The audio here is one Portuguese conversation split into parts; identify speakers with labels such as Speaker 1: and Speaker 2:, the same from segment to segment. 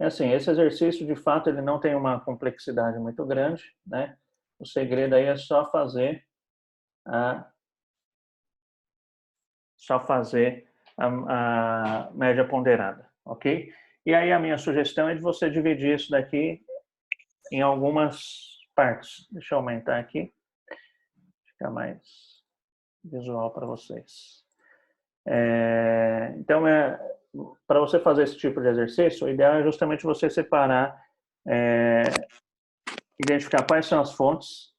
Speaker 1: É assim, esse exercício, de fato, ele não tem uma complexidade muito grande, né? O segredo aí é só fazer a média ponderada, ok? E aí a minha sugestão é de você dividir isso daqui em algumas partes. Deixa eu aumentar aqui, fica mais visual para vocês. Então, para você fazer esse tipo de exercício, o ideal é justamente você separar, identificar quais são as fontes,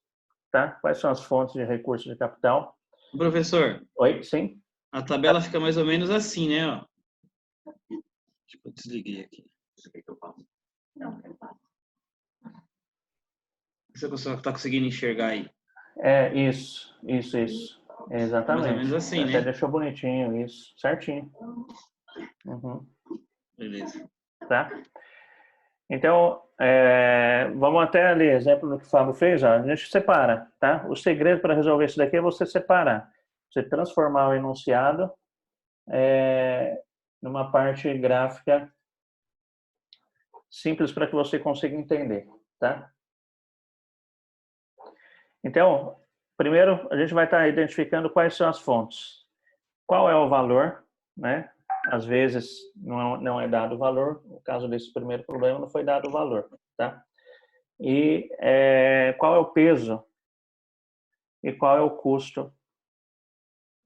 Speaker 1: tá? Quais são as fontes de recursos de capital.
Speaker 2: Professor.
Speaker 1: Oi, sim?
Speaker 2: A tabela fica mais ou menos assim, né? Ó. Acho que eu desliguei aqui. Você quer que eu faça? Não, eu faço. Você está conseguindo enxergar aí?
Speaker 1: Isso. Exatamente.
Speaker 2: Mais ou menos assim,
Speaker 1: Até
Speaker 2: né?
Speaker 1: deixou bonitinho isso, certinho. Uhum.
Speaker 2: Beleza.
Speaker 1: Tá? Então, vamos até ali, exemplo do que o Fábio fez, ó, a gente separa, tá? O segredo para resolver isso daqui é você separar. Você transformar o enunciado numa parte gráfica simples para que você consiga entender, tá? Então, primeiro a gente vai estar identificando quais são as fontes. Qual é o valor, né? Às vezes não é dado o valor, no caso desse primeiro problema não foi dado o valor, tá? E qual é o peso e qual é o custo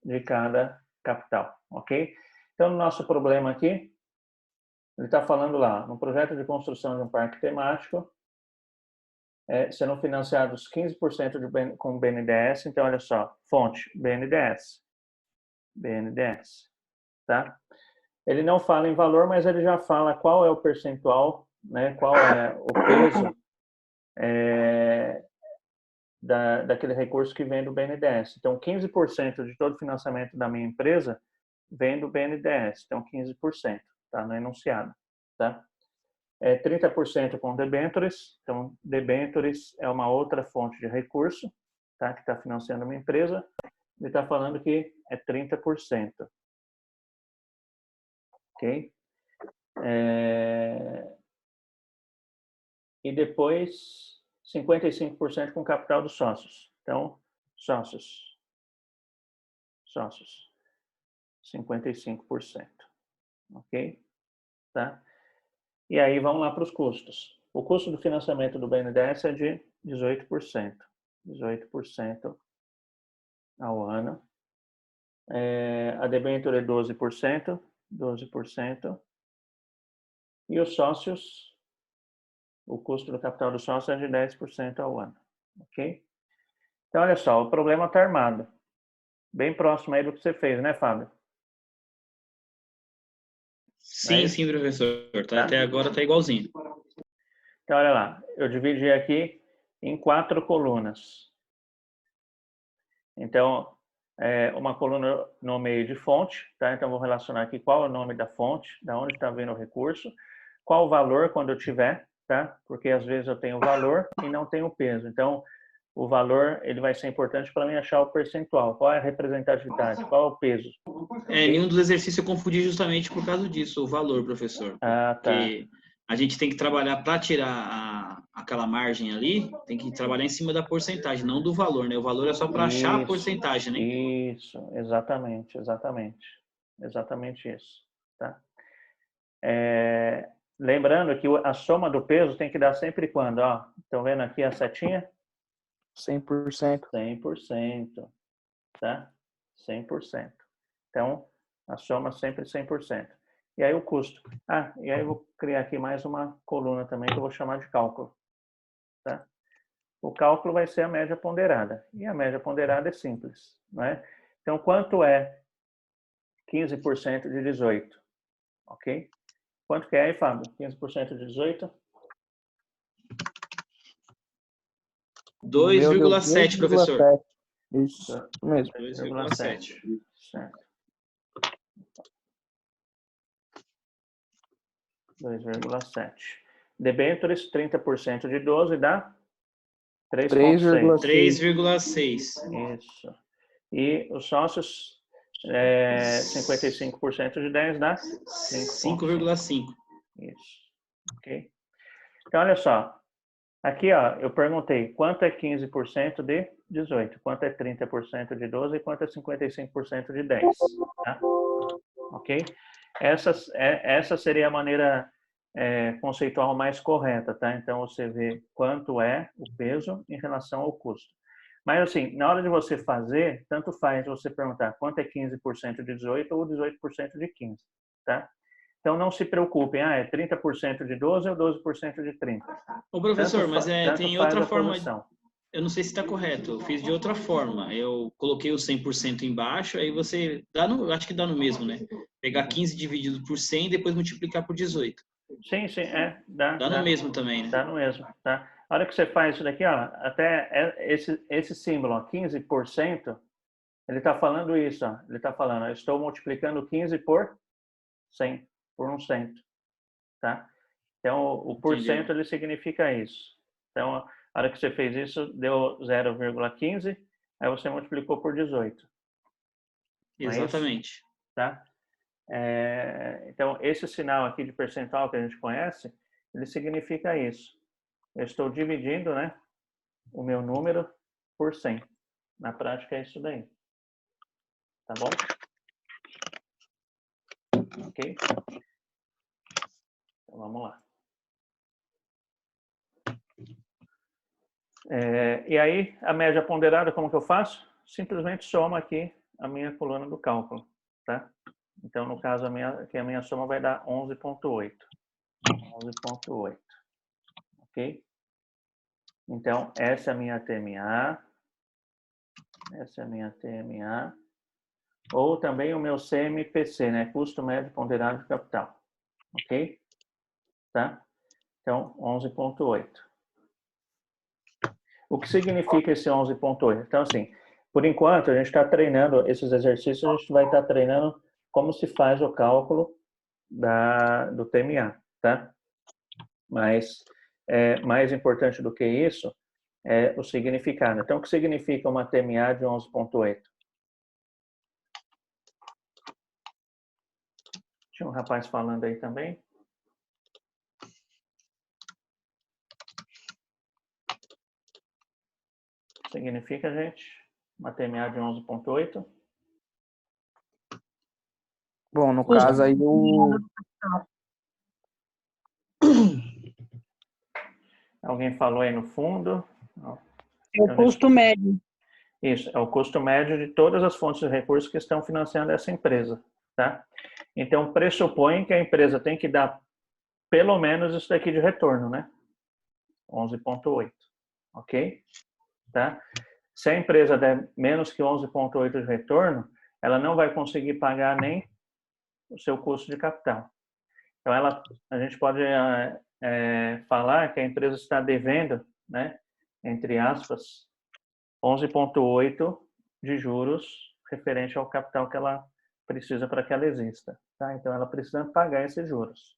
Speaker 1: de cada capital, ok? Então, no nosso problema aqui, ele está falando lá, no projeto de construção de um parque temático, serão financiados 15% com BNDES. Então, olha só, fonte, BNDES, tá? Ele não fala em valor, mas ele já fala qual é o percentual, né? Qual é o peso daquele recurso que vem do BNDES. Então, 15% de todo o financiamento da minha empresa vem do BNDES. Então, 15%, tá? No enunciado, tá? 30% com debêntures. Então, debêntures é uma outra fonte de recurso, tá? Que está financiando uma empresa. Ele está falando que é 30%. Ok? E depois, 55% com capital dos sócios. Então, sócios. 55%. Ok? Tá? E aí vamos lá para os custos. O custo do financiamento do BNDES é de 18%. 18% ao ano. A debênture é 12%. 12%. E os sócios, o custo do capital do sócio é de 10% ao ano. Ok? Então, olha só, o problema está armado. Bem próximo aí do que você fez, né, Fábio?
Speaker 2: Sim, sim, professor. Tá? Até agora está igualzinho.
Speaker 1: Então, olha lá. Eu dividi aqui em 4 colunas. Então, uma coluna no meio de fonte, tá? Então, vou relacionar aqui qual é o nome da fonte, da onde está vindo o recurso, qual o valor quando eu tiver, tá? Porque às vezes eu tenho o valor e não tenho o peso. Então, o valor ele vai ser importante para mim achar o percentual. Qual é a representatividade? Qual é o peso?
Speaker 2: Nenhum dos exercícios eu confundi justamente por causa disso, o valor, professor.
Speaker 1: Ah, tá.
Speaker 2: Porque a gente tem que trabalhar para tirar aquela margem ali, tem que trabalhar em cima da porcentagem, não do valor, né? O valor é só para achar a porcentagem, né?
Speaker 1: Isso, exatamente. Exatamente isso, tá? Lembrando que a soma do peso tem que dar sempre quando, ó, estão vendo aqui a setinha?
Speaker 3: 100%.
Speaker 1: 100%, tá? 100%. Então, a soma sempre 100%. E aí o custo. E aí eu vou criar aqui mais uma coluna também que eu vou chamar de cálculo, tá? O cálculo vai ser a média ponderada. E a média ponderada é simples, né? Então, quanto é 15% de 18? Ok? Quanto que é aí, Fábio? 15% de 18?
Speaker 2: 2,7, professor.
Speaker 3: Isso mesmo.
Speaker 2: 2,7.
Speaker 1: Certo. 2,7. Debêntures, 30% de 12 dá 3,6.
Speaker 2: 3,6.
Speaker 1: Isso. E os sócios, 55% de 10 dá 5,5.
Speaker 2: 5,5.
Speaker 1: Isso. Ok? Então, olha só. Aqui, ó, eu perguntei quanto é 15% de 18, quanto é 30% de 12 e quanto é 55% de 10. Tá? Ok? Essa seria a maneira conceitual mais correta, tá? Então, você vê quanto é o peso em relação ao custo. Mas, assim, na hora de você fazer, tanto faz você perguntar quanto é 15% de 18 ou 18% de 15, tá? Então, não se preocupem, é 30% de 12 ou 12% de 30.
Speaker 2: Ô, professor, mas
Speaker 1: Tanto
Speaker 2: tem
Speaker 1: faz
Speaker 2: outra
Speaker 1: a
Speaker 2: forma.
Speaker 1: posição.
Speaker 2: Eu não sei se está correto. Eu fiz de outra forma. Eu coloquei o 100% embaixo, aí você acho que dá no mesmo, né? Pegar 15 dividido por 100 e depois multiplicar por 18.
Speaker 1: Sim,
Speaker 2: Dá no mesmo também, né?
Speaker 1: Dá no mesmo, tá? A hora que você faz isso daqui, ó, até esse símbolo, ó, 15%, ele está falando isso, ó. Ele está falando, eu estou multiplicando 15 por 100, por 100, tá? Então, o porcento, ele significa isso. Então, a hora que você fez isso, deu 0,15, aí você multiplicou por 18.
Speaker 2: Exatamente.
Speaker 1: Tá? Então, esse sinal aqui de percentual que a gente conhece, ele significa isso. Eu estou dividindo, né, o meu número por 100. Na prática é isso daí. Tá bom? Ok? Então, vamos lá. E aí, a média ponderada, como que eu faço? Simplesmente somo aqui a minha coluna do cálculo, tá? Então, no caso, a minha soma vai dar 11,8. 11,8. Ok? Então, essa é a minha TMA. Essa é a minha TMA. Ou também o meu CMPC, né? Custo médio ponderado de capital. Ok? Tá? Então, 11,8. O que significa esse 11,8? Então, assim, por enquanto, a gente está treinando esses exercícios, a gente vai estar treinando como se faz o cálculo do TMA, tá? Mas, mais importante do que isso, é o significado. Então, o que significa uma TMA de 11,8? Tinha um rapaz falando aí também. Significa, gente, uma TMA de 11,8.
Speaker 3: Bom, no caso aí
Speaker 1: Alguém falou aí no fundo?
Speaker 4: É o custo médio.
Speaker 1: Isso, é o custo médio de todas as fontes de recursos que estão financiando essa empresa, tá? Então, pressupõe que a empresa tem que dar pelo menos isso daqui de retorno, né? 11,8, ok? Tá? Se a empresa der menos que 11,8 de retorno, ela não vai conseguir pagar nem o seu custo de capital. Então, a gente pode falar que a empresa está devendo, né, entre aspas, 11,8 de juros referente ao capital que ela precisa para que ela exista. Tá? Então, ela precisa pagar esses juros.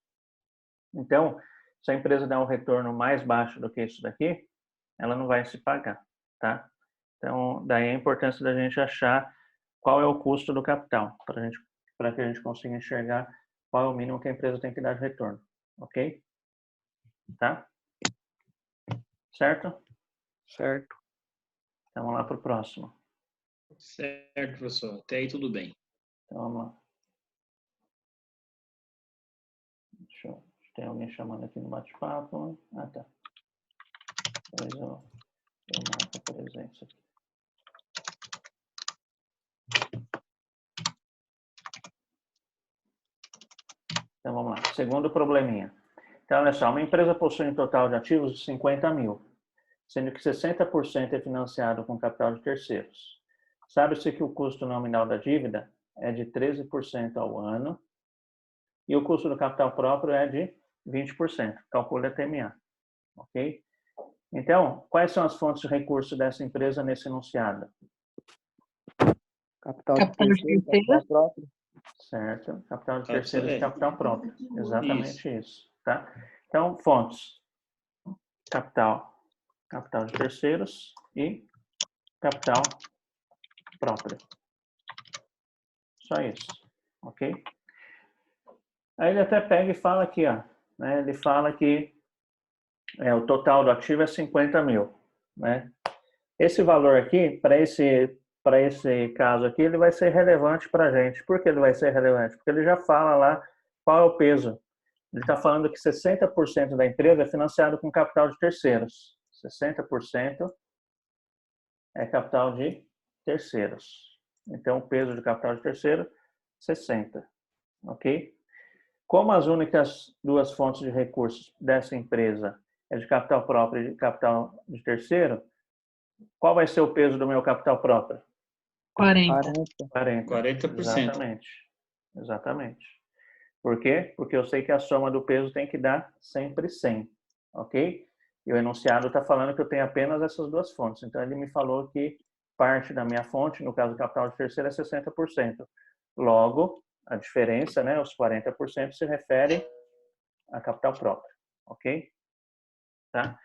Speaker 1: Então, se a empresa der um retorno mais baixo do que isso daqui, ela não vai se pagar. Tá? Então, daí a importância da gente achar qual é o custo do capital, para que a gente consiga enxergar qual é o mínimo que a empresa tem que dar de retorno. Ok? Tá? Certo?
Speaker 3: certo.
Speaker 1: Então, vamos lá para o próximo.
Speaker 2: Certo, professor. Até aí tudo bem.
Speaker 1: Então, vamos lá. Tem alguém chamando aqui no bate-papo. Ah, tá. Depois eu marco a presença aqui. Então, vamos lá. Segundo probleminha. Então, olha só. Uma empresa possui um total de ativos de 50 mil, sendo que 60% é financiado com capital de terceiros. Sabe-se que o custo nominal da dívida é de 13% ao ano e o custo do capital próprio é de 20%. Calcule a TMA. Ok? Então, quais são as fontes de recurso dessa empresa nesse enunciado?
Speaker 3: Capital de terceiro, capital próprio.
Speaker 1: Certo. Capital de terceiros e capital próprio. Exatamente isso. Tá? Então, fontes. Capital de terceiros e capital próprio. Só isso. Ok? Aí ele até pega e fala aqui, ó. né, ele fala que o total do ativo é 50 mil, né? Esse valor aqui, para esse caso aqui, ele vai ser relevante para a gente. Por que ele vai ser relevante? Porque ele já fala lá qual é o peso. Ele está falando que 60% da empresa é financiado com capital de terceiros. 60% é capital de terceiros. Então, o peso de capital de terceiro, 60. Ok? Como as únicas duas fontes de recursos dessa empresa é de capital próprio e de capital de terceiro, qual vai ser o peso do meu capital próprio?
Speaker 4: 40.
Speaker 2: 40%.
Speaker 1: Exatamente. Por quê? Porque eu sei que a soma do peso tem que dar sempre 100, ok? E o enunciado está falando que eu tenho apenas essas duas fontes. Então, ele me falou que parte da minha fonte, no caso do capital de terceiro, é 60%. Logo, a diferença, né, os 40%, se refere a capital próprio, ok? Tá?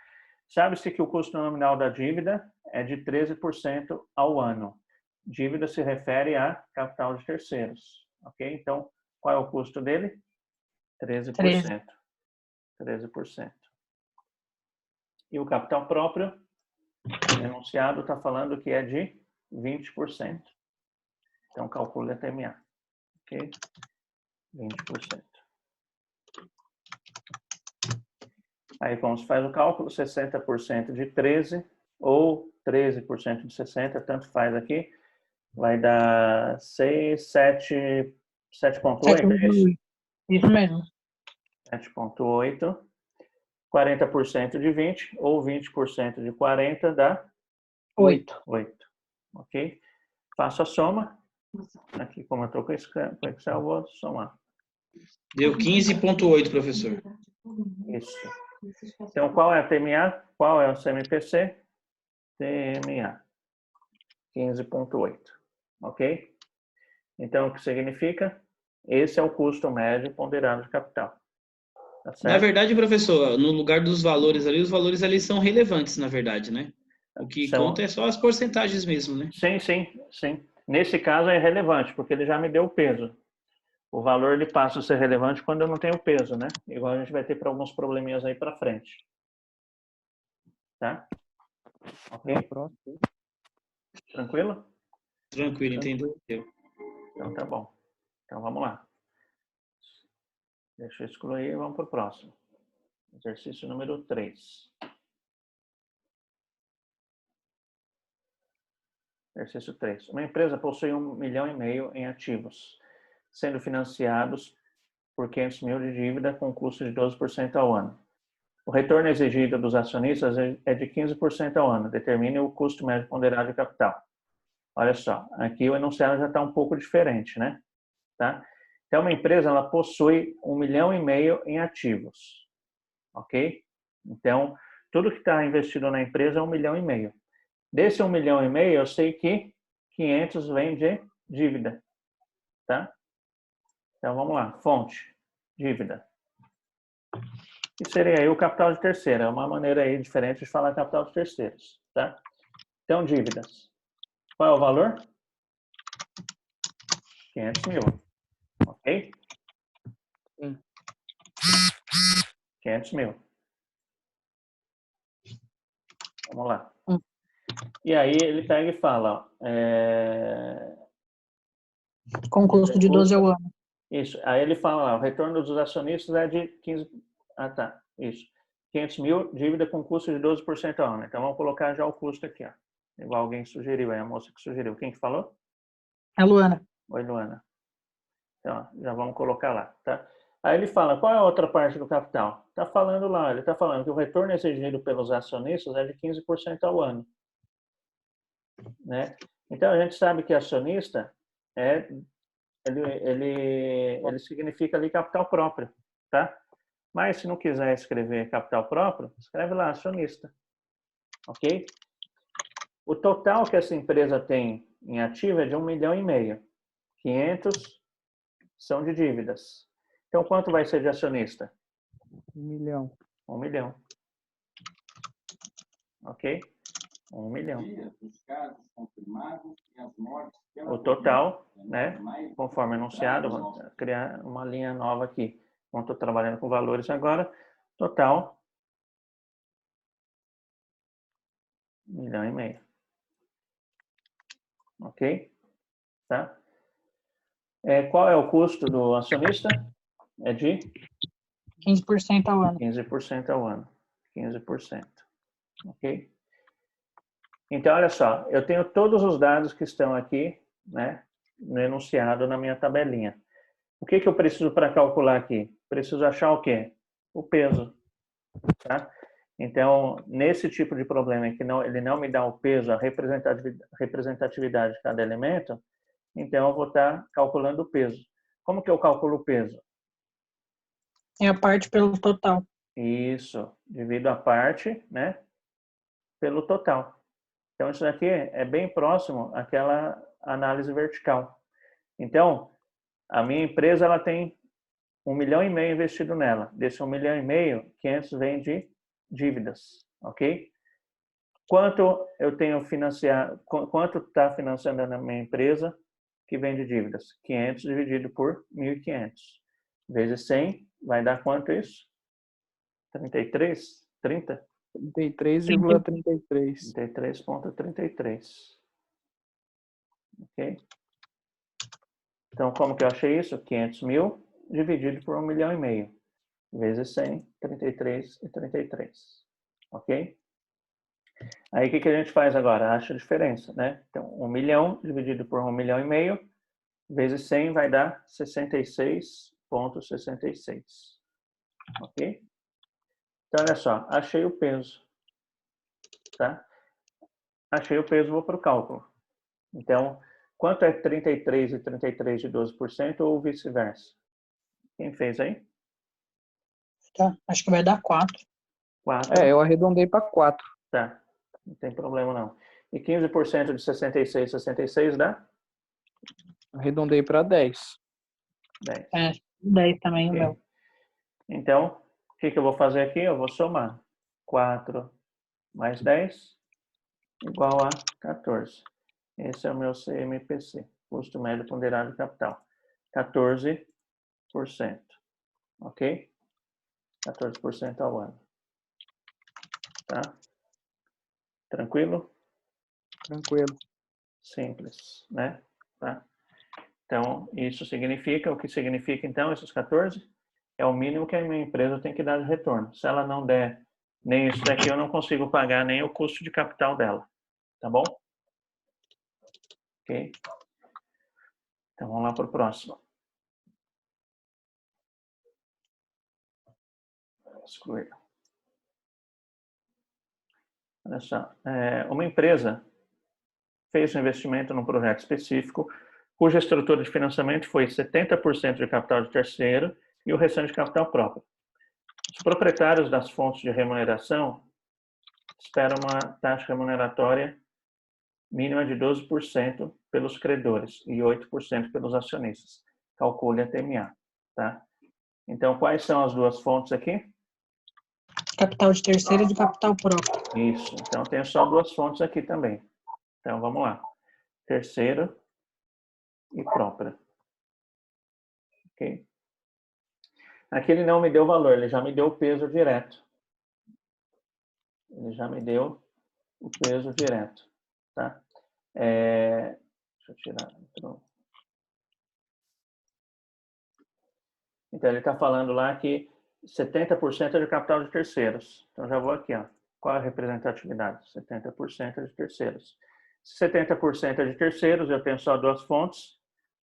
Speaker 1: Sabe-se que o custo nominal da dívida é de 13% ao ano. Dívida se refere a capital de terceiros, ok? Então, qual é o custo dele? 13%. 13%. E o capital próprio, o enunciado está falando que é de 20%. Então, calcule a TMA, ok? 20%. Aí, como se faz o cálculo, 60% de 13 ou 13% de 60, tanto faz aqui, vai dar 6, 7, 7,8, é isso?
Speaker 4: Isso mesmo.
Speaker 1: 7,8. 40% de 20 ou 20% de 40 dá
Speaker 4: 8.
Speaker 1: 8. Ok? Faço a soma. Aqui, como eu estou com o Excel, vou somar.
Speaker 2: Deu 15,8, professor.
Speaker 1: Isso. Então, qual é a TMA? Qual é o CMPC? TMA. 15,8. Ok? Então, o que significa? Esse é o custo médio ponderado de capital. Tá certo?
Speaker 2: Na verdade, professor, no lugar dos valores ali, os valores ali são relevantes, na verdade, né? O que conta é só as porcentagens mesmo, né?
Speaker 1: Sim. Nesse caso é relevante, porque ele já me deu o peso. O valor ele passa a ser relevante quando eu não tenho peso, né? Igual a gente vai ter para alguns probleminhas aí para frente. Tá? Ok? Tranquilo?
Speaker 2: Tranquilo, entendeu?
Speaker 1: Então tá bom. Então vamos lá. Deixa eu excluir e vamos para o próximo. Exercício número 3. Exercício 3. Uma empresa possui 1,5 milhão em ativos, sendo financiados por 500 mil de dívida com custo de 12% ao ano. O retorno exigido dos acionistas é de 15% ao ano. Determine o custo médio ponderado de capital. Olha só, aqui o enunciado já está um pouco diferente, né? Tá? Então, uma empresa ela possui 1,5 milhão em ativos, ok? Então, tudo que está investido na empresa é 1,5 milhão. Desse 1,5 milhão, eu sei que 500 vem de dívida, tá? Então, vamos lá. Fonte, dívida. Que seria aí o capital de terceiro. É uma maneira aí diferente de falar capital de terceiros, tá? Então, dívidas. Qual é o valor? 500 mil. Ok?
Speaker 3: Sim.
Speaker 1: 500 mil. Vamos lá. E aí ele pega e fala,
Speaker 4: Com custo de 12 ao ano.
Speaker 1: Isso. Aí ele fala lá, o retorno dos acionistas é de 15... Ah, tá. Isso. 500 mil, dívida com custo de 12% ao ano. Então, vamos colocar já o custo aqui, ó. Igual alguém sugeriu, aí a moça que sugeriu. Quem que falou?
Speaker 4: É Luana.
Speaker 1: Oi, Luana. Então, já vamos colocar lá, tá? Aí ele fala, qual é a outra parte do capital? Tá falando lá, ele tá falando que o retorno exigido pelos acionistas é de 15% ao ano, né? Então, a gente sabe que acionista ele significa ali capital próprio, tá? Mas se não quiser escrever capital próprio, escreve lá acionista, ok? O total que essa empresa tem em ativo é de 1,5 milhão. 500 são de dívidas. Então, quanto vai ser de acionista?
Speaker 3: 1 milhão.
Speaker 1: 1 milhão. Ok? 1 milhão. O total, né? Conforme anunciado, vou criar uma linha nova aqui. Não estou trabalhando com valores agora. Total, 1,5 milhão. Ok? Tá? Qual é o custo do acionista? É de
Speaker 4: 15% ao ano.
Speaker 1: 15% ao ano. 15%. Ok? Então, olha só, eu tenho todos os dados que estão aqui, né, no enunciado na minha tabelinha. O que eu preciso para calcular aqui? Preciso achar o quê? O peso. Tá? Então, nesse tipo de problema em que ele não me dá o peso, a representatividade de cada elemento, então eu vou estar calculando o peso. Como que eu calculo o peso?
Speaker 4: É a parte pelo total.
Speaker 1: Isso, divido a parte, né, pelo total. Então, isso daqui é bem próximo àquela análise vertical. Então, a minha empresa ela tem 1,5 milhão investido nela. Desse 1,5 milhão, 500 vem de dívidas, ok? Quanto eu tenho financiado, quanto está financiando na minha empresa que vem de dívidas? 500 dividido por 1.500 vezes 100 vai dar quanto isso? 33? 30?
Speaker 3: 33,33.
Speaker 1: 33,33. Ok? Então, como que eu achei isso? 500 mil dividido por 1,5 milhão vezes 100, 33,33. Ok? Aí, o que a gente faz agora? Acha a diferença, né? Então, 1 milhão dividido por 1,5 milhão vezes 100 vai dar 66,66. Ok? Então, olha só. Achei o peso. Tá? Achei o peso, vou para o cálculo. Então, quanto é 33 e 33 de 12% ou vice-versa? Quem fez aí?
Speaker 4: Tá? Acho que vai dar 4.
Speaker 1: 4.
Speaker 3: Eu arredondei para 4.
Speaker 1: Tá. Não tem problema não. E 15% de 66 dá?
Speaker 3: Arredondei para 10.
Speaker 1: 10.
Speaker 4: 10 também,
Speaker 1: Ok.
Speaker 4: meu.
Speaker 1: Então, o que eu vou fazer aqui? Eu vou somar 4 mais 10 igual a 14. Esse é o meu CMPC, custo médio ponderado de capital. 14%. Ok? 14% ao ano. Tá? Tranquilo?
Speaker 3: Tranquilo.
Speaker 1: Simples, né? Tá? Então, isso significa, o que significa então, esses 14? É o mínimo que a minha empresa tem que dar de retorno. Se ela não der nem isso daqui, eu não consigo pagar nem o custo de capital dela. Tá bom? Ok? Então, vamos lá para o próximo. Excluir. Olha só. Uma empresa fez um investimento num projeto específico, cuja estrutura de financiamento foi 70% de capital de terceiro e o restante de capital próprio. Os proprietários das fontes de remuneração esperam uma taxa remuneratória mínima de 12% pelos credores e 8% pelos acionistas. Calcule a TMA. Tá? Então, quais são as duas fontes aqui?
Speaker 4: Capital de terceiro e de capital próprio.
Speaker 1: Isso. Então, tem só duas fontes aqui também. Então, vamos lá. Terceiro e própria. Ok? Aqui ele não me deu valor, ele já me deu o peso direto. Ele já me deu o peso direto. Tá? Deixa eu tirar. Então, ele está falando lá que 70% é de capital de terceiros. Então, já vou aqui. Ó. Qual é a representatividade? 70% é de terceiros. Se 70% é de terceiros, eu tenho só duas fontes.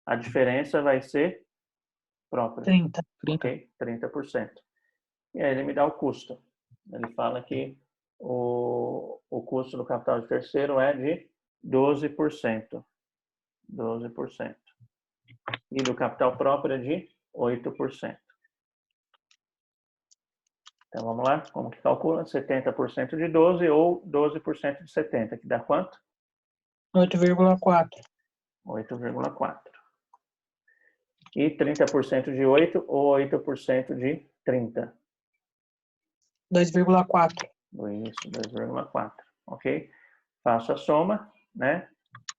Speaker 1: A diferença vai ser própria.
Speaker 4: 30.
Speaker 1: Ok? 30%. E aí ele me dá o custo. Ele fala que o custo do capital de terceiro é de 12%. 12%. E do capital próprio é de 8%. Então, vamos lá. Como que calcula? 70% de 12 ou 12% de 70, que dá quanto?
Speaker 4: 8,4.
Speaker 1: 8,4. E 30% de 8 ou 8% de 30?
Speaker 4: 2,4.
Speaker 1: Isso, 2,4. Ok? Faço a soma, né?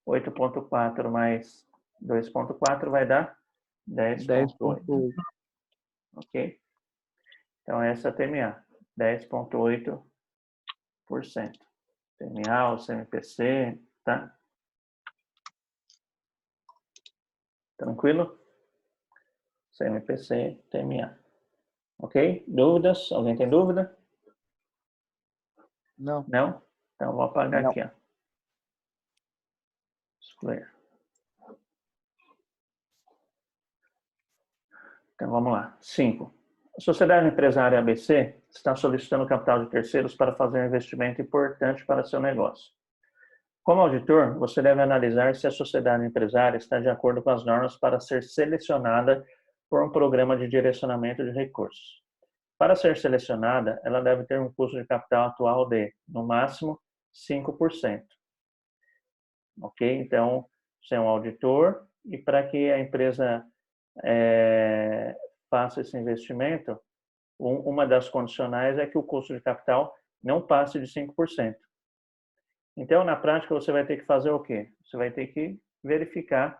Speaker 1: 8,4 mais 2,4 vai dar 10,8.
Speaker 3: 10,8.
Speaker 1: Ok? Então, essa é a TMA, 10,8%. TMA ou CMPC, tá? Tranquilo? CMPC, TMA. Ok? Dúvidas? Alguém tem dúvida?
Speaker 3: Não.
Speaker 1: Não? Então, vou apagar
Speaker 3: Não.
Speaker 1: aqui, ó. Excluir. Então, vamos lá. 5. A sociedade empresária ABC está solicitando capital de terceiros para fazer um investimento importante para seu negócio. Como auditor, você deve analisar se a sociedade empresária está de acordo com as normas para ser selecionada por um programa de direcionamento de recursos. Para ser selecionada, ela deve ter um custo de capital atual de, no máximo, 5%. Ok? Então, você é um auditor e para que a empresa faça esse investimento, uma das condicionais é que o custo de capital não passe de 5%. Então, na prática, você vai ter que fazer o quê? Você vai ter que verificar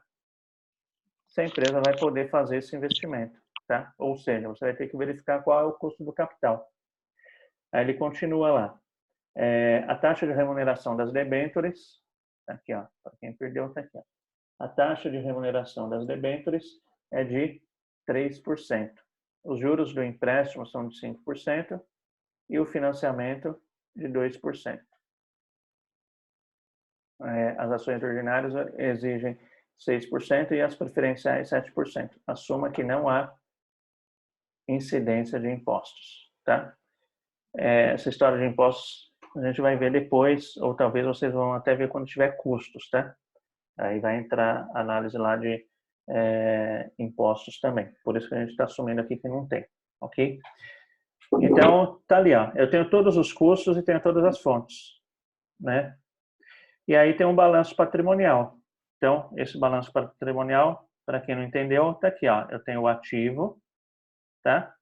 Speaker 1: se a empresa vai poder fazer esse investimento, tá? Ou seja, você vai ter que verificar qual é o custo do capital. Aí ele continua lá. A taxa de remuneração das debêntures, tá aqui, ó, para quem perdeu, tá aqui, ó. A taxa de remuneração das debêntures é de 3%. Os juros do empréstimo são de 5% e o financiamento de 2%. As ações ordinárias exigem 6% e as preferenciais 7%. Assuma que não há incidência de impostos, tá? Essa história de impostos a gente vai ver depois, ou talvez vocês vão até ver quando tiver custos, tá? Aí vai entrar a análise lá de impostos também. Por isso que a gente está assumindo aqui que não tem, ok? Então, tá ali, ó. Eu tenho todos os custos e tenho todas as fontes, né? E aí tem um balanço patrimonial. Então, esse balanço patrimonial, para quem não entendeu, tá aqui, ó. Eu tenho o ativo, tá?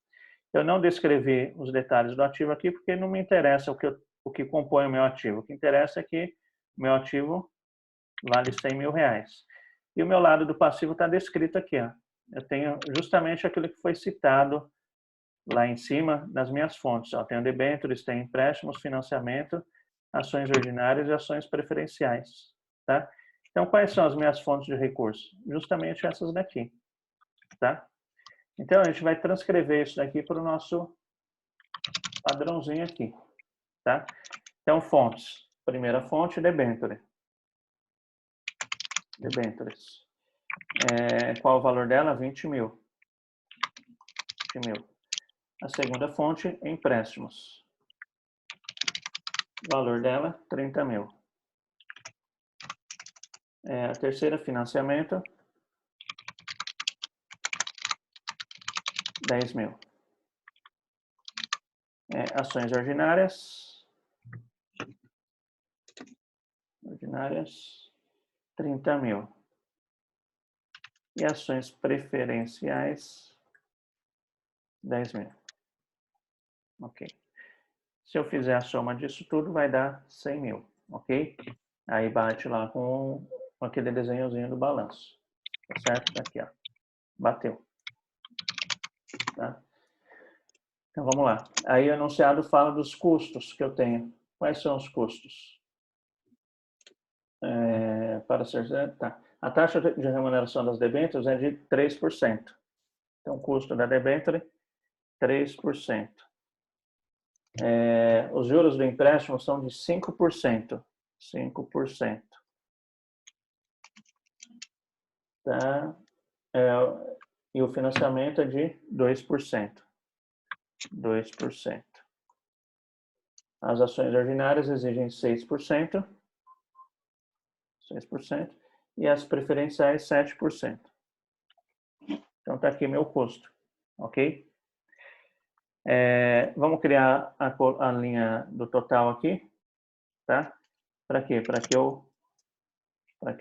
Speaker 1: Eu não descrevi os detalhes do ativo aqui porque não me interessa o que compõe o meu ativo. O que interessa é que o meu ativo vale 100 mil reais. E o meu lado do passivo está descrito aqui, ó. Eu tenho justamente aquilo que foi citado lá em cima nas minhas fontes. Eu tenho debêntures, tenho empréstimos, financiamento, ações ordinárias e ações preferenciais, tá? Então, quais são as minhas fontes de recursos? Justamente essas daqui, tá? Então, a gente vai transcrever isso daqui para o nosso padrãozinho aqui, tá? Então, fontes. Primeira fonte, debênture. Debêntures. Qual o valor dela? 20 mil. 20 mil. A segunda fonte, empréstimos. O valor dela, 30 mil. A terceira, financiamento, 10 mil. Ações ordinárias, 30 mil. E ações preferenciais, 10 mil. Ok. Se eu fizer a soma disso tudo, vai dar 100 mil, ok? Aí bate lá com aquele desenhozinho do balanço. Tá certo? Tá aqui, ó. Bateu. Tá? Então, vamos lá. Aí o enunciado fala dos custos que eu tenho. Quais são os custos? Para ser... Tá. A taxa de remuneração das debêntures é de 3%. Então, o custo da debênture, 3%. Os juros do empréstimo são de 5%. 5%. Tá? E o financiamento é de 2%. 2%. As ações ordinárias exigem 6%. 6%. E as preferenciais, 7%. Então, está aqui meu custo. Ok? Vamos criar a linha do total aqui. Tá? Para quê? Para que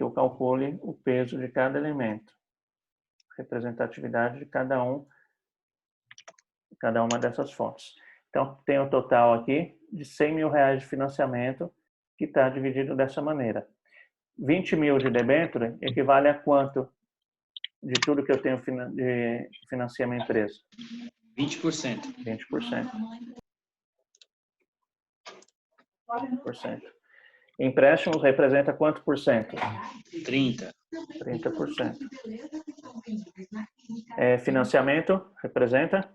Speaker 1: eu calcule o peso de cada elemento. Representatividade de cada uma dessas fontes. Então, tem o total aqui de 100 mil reais de financiamento, que está dividido dessa maneira. 20 mil de debênture equivale a quanto de tudo que eu tenho de financiar minha empresa?
Speaker 2: 20%.
Speaker 1: 20%. 20%. Empréstimos representa quanto por cento?
Speaker 2: 30%.
Speaker 1: 30%. Financiamento representa?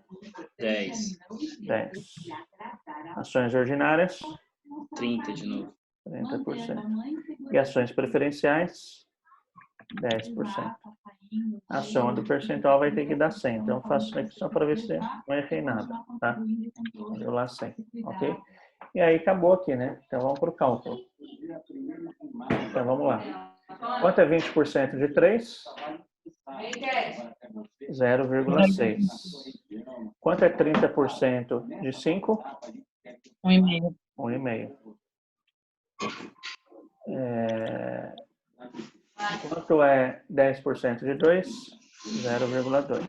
Speaker 2: 10%.
Speaker 1: 10%. Ações ordinárias?
Speaker 2: 30% de novo.
Speaker 1: 30%. E ações preferenciais? 10%. A soma do percentual vai ter que dar 100. Então, eu faço isso aqui só para ver se não errei nada. Tá? Deu lá 100. Ok? E aí, acabou aqui, né? Então, vamos para o cálculo. Então, vamos lá. Quanto é 20% de 3? 0,6. Quanto é 30% de 5?
Speaker 4: 1,5.
Speaker 1: 1,5. Quanto é 10% de 2? 0,2.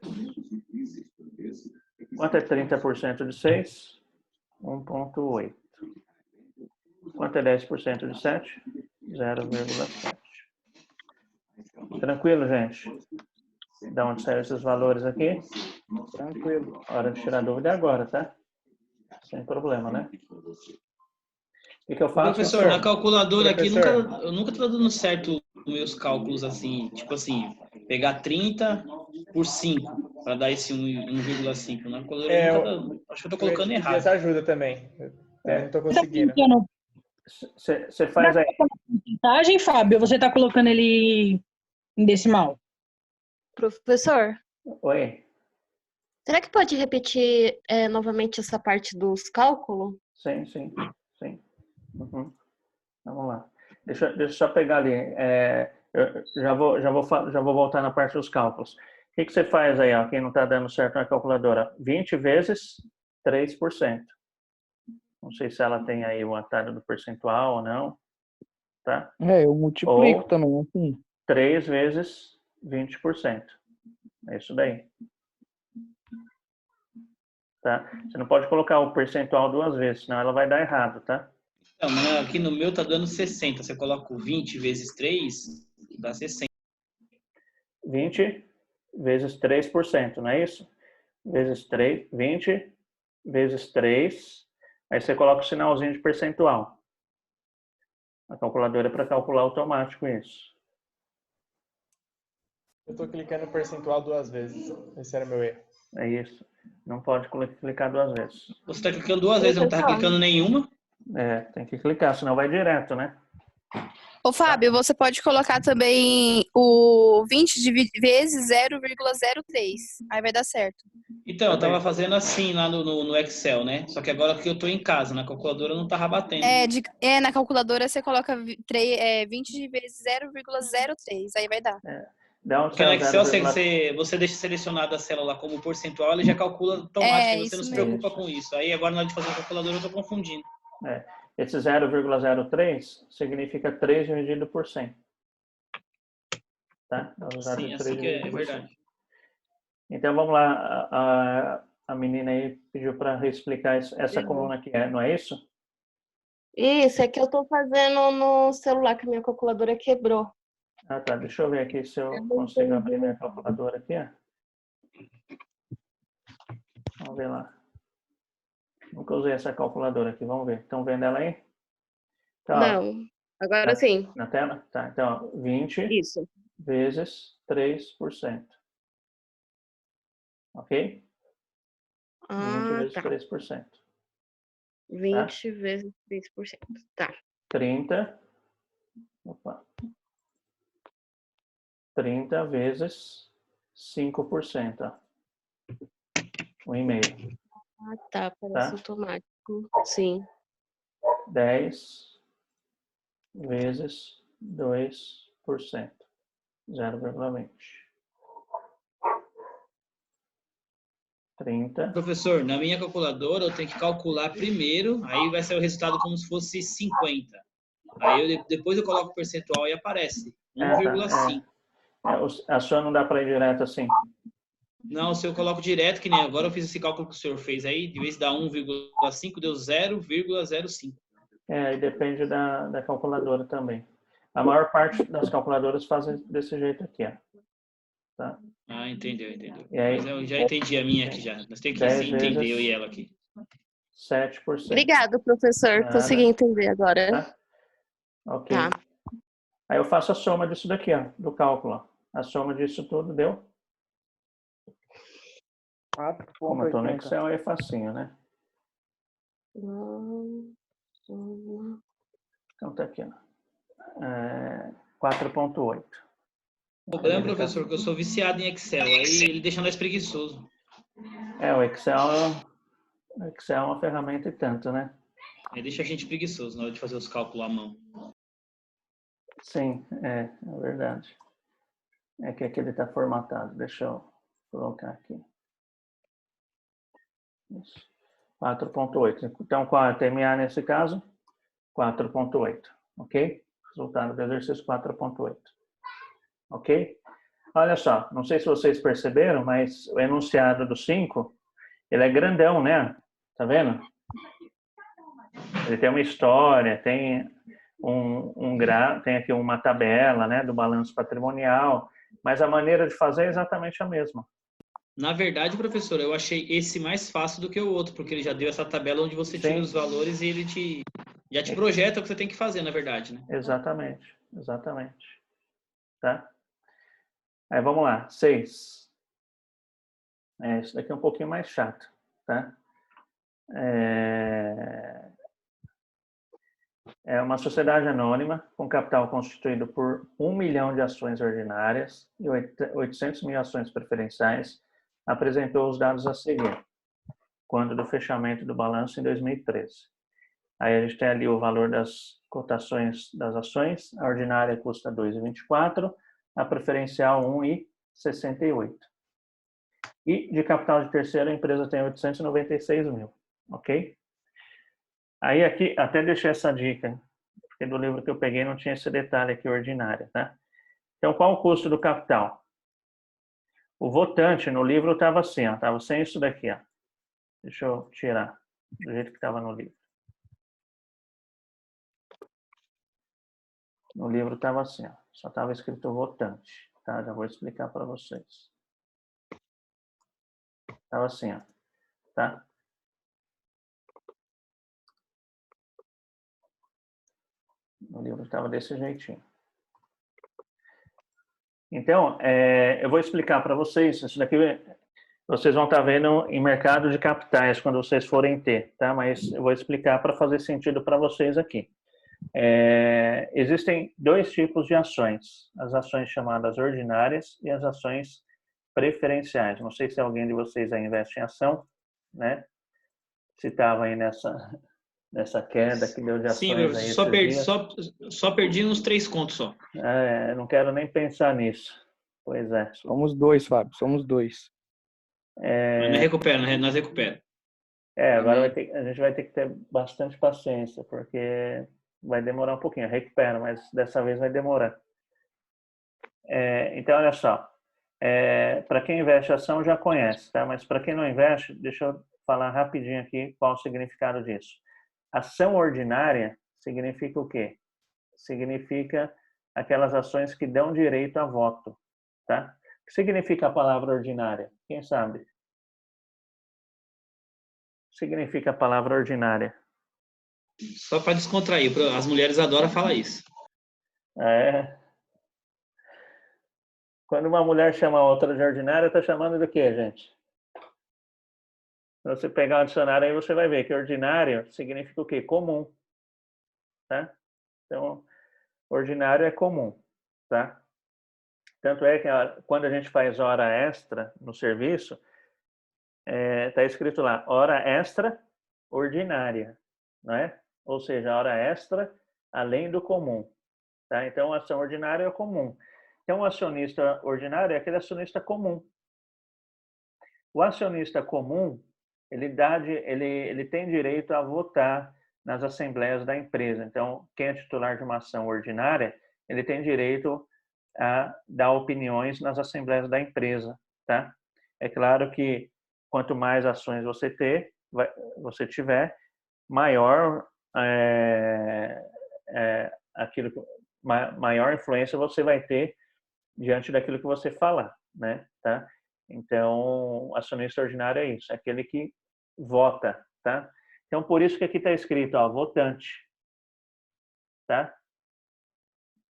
Speaker 1: Quanto é 30% de 6? 1,8. Quanto é 10% de 7? 0,7. Tranquilo, gente? Da onde saíram esses valores aqui?
Speaker 3: Tranquilo.
Speaker 1: Hora de tirar dúvida agora, tá? Sem problema, né? O que eu faço?
Speaker 2: Professor, na calculadora aqui,
Speaker 1: Professor.
Speaker 2: eu nunca tô dando certo os meus cálculos assim, tipo assim, pegar 30 por 5 para dar esse 1,5. Na calculadora acho que eu tô colocando
Speaker 5: Pedir
Speaker 2: errado.
Speaker 5: essa ajuda também. Eu também não tô
Speaker 4: Você tá
Speaker 5: conseguindo.
Speaker 4: colocando
Speaker 1: Você faz aí.
Speaker 4: porcentagem, Fábio, ou você está colocando ele em decimal?
Speaker 6: Professor,
Speaker 1: Oi.
Speaker 6: será que pode repetir novamente essa parte dos cálculos?
Speaker 1: Sim, sim, sim. Uhum. Vamos lá. Deixa eu só pegar ali. Eu já vou voltar na parte dos cálculos. O que você faz aí, ó, quem não está dando certo na calculadora? 20 vezes 3%. Não sei se ela tem aí o atalho do percentual ou não. Tá?
Speaker 3: Eu multiplico
Speaker 1: Ou
Speaker 3: também, assim.
Speaker 1: 3 vezes 20%. É isso daí. Tá? Você não pode colocar o percentual duas vezes, senão ela vai dar errado, tá?
Speaker 2: Não, mas aqui no meu tá dando 60. Você coloca o 20 vezes 3, dá 60.
Speaker 1: 20 vezes 3%, não é isso? Vezes 3, 20 vezes 3. Aí você coloca o sinalzinho de percentual. A calculadora é para calcular automático isso.
Speaker 5: Eu tô clicando no percentual 2 vezes. Esse era meu erro.
Speaker 1: É isso. Não pode clicar duas vezes.
Speaker 2: Você tá clicando 2 vezes, não tá clicando nenhuma?
Speaker 1: Tem que clicar, senão vai direto, né?
Speaker 7: Ô, Fábio, você pode colocar também o 20 vezes 0,03. Aí vai dar certo.
Speaker 2: Então, eu tava fazendo assim lá no Excel, né? Só que agora que eu tô em casa, na calculadora não tava batendo.
Speaker 7: Na calculadora você coloca 20 vezes 0,03. Aí vai dar.
Speaker 2: Porque no Excel você deixa selecionada a célula como percentual, ele já calcula automático, e você não se preocupa com isso. Aí agora na hora de fazer a calculadora eu tô confundindo.
Speaker 1: Esse 0,03 significa 3 dividido por 100. Tá?
Speaker 2: Sim, assim que é verdade.
Speaker 1: Então vamos lá, a menina aí pediu para reexplicar essa coluna aqui, não é isso?
Speaker 6: Isso, é que eu tô fazendo no celular, que a minha calculadora quebrou.
Speaker 1: Ah, tá. Deixa eu ver aqui se eu consigo abrir minha calculadora aqui. Vamos ver lá. Nunca usei essa calculadora aqui. Vamos ver. Estão vendo ela aí? Então,
Speaker 6: Não, agora sim.
Speaker 1: na tela? Tá. Então, 20
Speaker 6: Isso.
Speaker 1: vezes 3%. Ok? 20 vezes
Speaker 6: tá.
Speaker 1: 3%.
Speaker 6: 20 vezes 3%. Tá.
Speaker 1: 30. Opa. 30 vezes 5%. Ó. 1,5.
Speaker 6: Ah, tá. Parece automático. Sim.
Speaker 1: 10 vezes 2%. 0,20. 30.
Speaker 2: Professor, na minha calculadora eu tenho que calcular primeiro, aí vai sair o resultado como se fosse 50. Aí depois eu coloco o percentual e aparece 1,5.
Speaker 1: A sua não dá para ir direto assim.
Speaker 2: Não, se eu coloco direto, que nem agora eu fiz esse cálculo que o senhor fez aí, de vez de dar 1,5, deu 0,05.
Speaker 1: E depende da calculadora também. A maior parte das calculadoras fazem desse jeito aqui. Ó. tá?
Speaker 2: Ah, entendeu.
Speaker 1: E aí,
Speaker 2: Mas eu já entendi a minha aqui já. Nós temos que
Speaker 1: 10
Speaker 2: se entender,
Speaker 1: vezes
Speaker 2: eu e ela aqui.
Speaker 1: 7%.
Speaker 6: Obrigado, professor.
Speaker 1: Nada.
Speaker 6: Consegui entender agora.
Speaker 1: Tá? Ok.
Speaker 6: Tá.
Speaker 1: Aí eu faço a soma disso daqui, ó, do cálculo. Ó. A soma disso tudo deu. Como eu tô no
Speaker 3: 4,80.
Speaker 1: Excel, aí é facinho, né?
Speaker 6: Então,
Speaker 1: Então tá aqui, ó. 4,8.
Speaker 2: O problema, professor, é que eu sou viciado em Excel. Aí ele deixa nós preguiçoso.
Speaker 1: O Excel é uma ferramenta e tanto, né?
Speaker 2: Aí deixa a gente preguiçoso na hora de fazer os cálculos à mão.
Speaker 1: Sim, é verdade. É que aqui ele está formatado. Deixa eu colocar aqui. Isso. 4,8. Então, qual é a TMA nesse caso? 4,8. Ok? Resultado do exercício 4,8. Ok? Olha só, não sei se vocês perceberam, mas o enunciado do 5, ele é grandão, né? Tá vendo? Ele tem uma história, tem tem aqui uma tabela, né, do balanço patrimonial, mas a maneira de fazer é exatamente a mesma.
Speaker 2: Na verdade, professor, eu achei esse mais fácil do que o outro, porque ele já deu essa tabela onde você tira
Speaker 1: Sim.
Speaker 2: os valores e ele já te projeta o que você tem que fazer, na verdade, né?
Speaker 1: Exatamente. Tá? Aí vamos lá, 6. Isso daqui é um pouquinho mais chato, tá? É uma sociedade anônima com capital constituído por 1 milhão de ações ordinárias e 800 mil ações preferenciais, apresentou os dados a seguir, quando do fechamento do balanço em 2013. Aí a gente tem ali o valor das cotações das ações, a ordinária custa 2,24, a preferencial 1,68. E de capital de terceiro, a empresa tem 896 mil, ok? Aí aqui, até deixei essa dica, porque do livro que eu peguei não tinha esse detalhe aqui, ordinária, tá? Então, qual o custo do capital? O votante no livro estava assim, ó, estava sem isso daqui, ó. Deixa eu tirar do jeito que estava no livro. No livro estava assim, ó, só estava escrito votante, tá? Já vou explicar para vocês. Estava assim, ó, tá? No livro estava desse jeitinho. Então, eu vou explicar para vocês. Isso daqui vocês vão estar vendo em mercado de capitais quando vocês forem ter, tá? Mas eu vou explicar para fazer sentido para vocês aqui. Existem dois tipos de ações: as ações chamadas ordinárias e as ações preferenciais. Não sei se alguém de vocês aí investe em ação, né? Se estava aí nessa queda que deu de ações.
Speaker 2: Sim,
Speaker 1: aí esses
Speaker 2: dias. Só perdi uns 3 contos só.
Speaker 1: Não quero nem pensar nisso. Pois é.
Speaker 3: Somos dois, Fábio. Somos dois.
Speaker 2: Mas nós recupera.
Speaker 1: Agora a gente vai ter que ter bastante paciência, porque vai demorar um pouquinho. Recupera, mas dessa vez vai demorar. Então, olha só. Para quem investe em ação já conhece, tá? Mas para quem não investe, deixa eu falar rapidinho aqui qual o significado disso. Ação ordinária significa o quê? Significa aquelas ações que dão direito a voto, tá? O que significa a palavra ordinária? Quem sabe? Significa a palavra ordinária?
Speaker 2: Só para descontrair. As mulheres adoram falar isso.
Speaker 1: Quando uma mulher chama a outra de ordinária, está chamando do quê, gente? Se você pegar o dicionário aí, você vai ver que ordinário significa o quê? Comum. Tá? Então, ordinário é comum. Tá? Tanto é que quando a gente faz hora extra no serviço, está escrito lá, hora extra ordinária, não é? Ou seja, hora extra além do comum. Tá? Então, a ação ordinária é comum. Então, o acionista ordinário é aquele acionista comum. O acionista comum, ele tem direito a votar nas assembleias da empresa. Então, quem é titular de uma ação ordinária, ele tem direito a dar opiniões nas assembleias da empresa, tá? É claro que quanto mais ações você tiver, maior maior influência você vai ter diante daquilo que você falar, né? Tá? Então, acionista ordinário é isso, é aquele que vota, tá? Então, por isso que aqui está escrito, ó, votante, tá?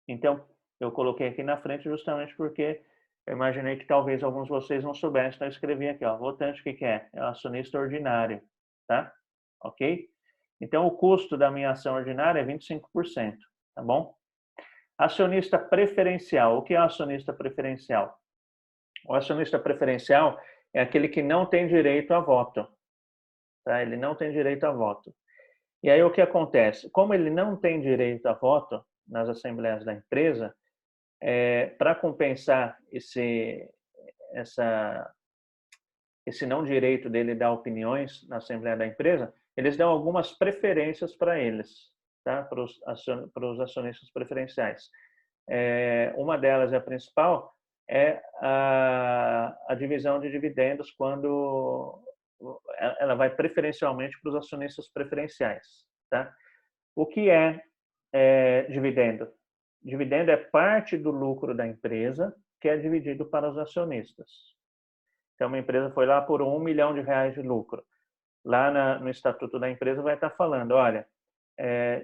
Speaker 1: Então, eu coloquei aqui na frente justamente porque eu imaginei que talvez alguns de vocês não soubessem, então eu escrevi aqui, ó, votante, o que que é? É o acionista ordinário, tá? Ok? Então, o custo da minha ação ordinária é 25%, tá bom? Acionista preferencial. O que é um acionista preferencial? O acionista preferencial é aquele que não tem direito a voto, tá? Ele não tem direito a voto. E aí o que acontece? Como ele não tem direito a voto nas assembleias da empresa, para compensar esse não direito dele dar opiniões na assembleia da empresa, eles dão algumas preferências para eles, tá? Para os acionistas preferenciais. Uma delas, a principal, é a divisão de dividendos quando ela vai preferencialmente para os acionistas preferenciais, tá? O que é dividendo? Dividendo é parte do lucro da empresa que é dividido para os acionistas. Então, uma empresa foi lá por R$1 milhão de lucro. Lá no estatuto da empresa vai estar falando, olha,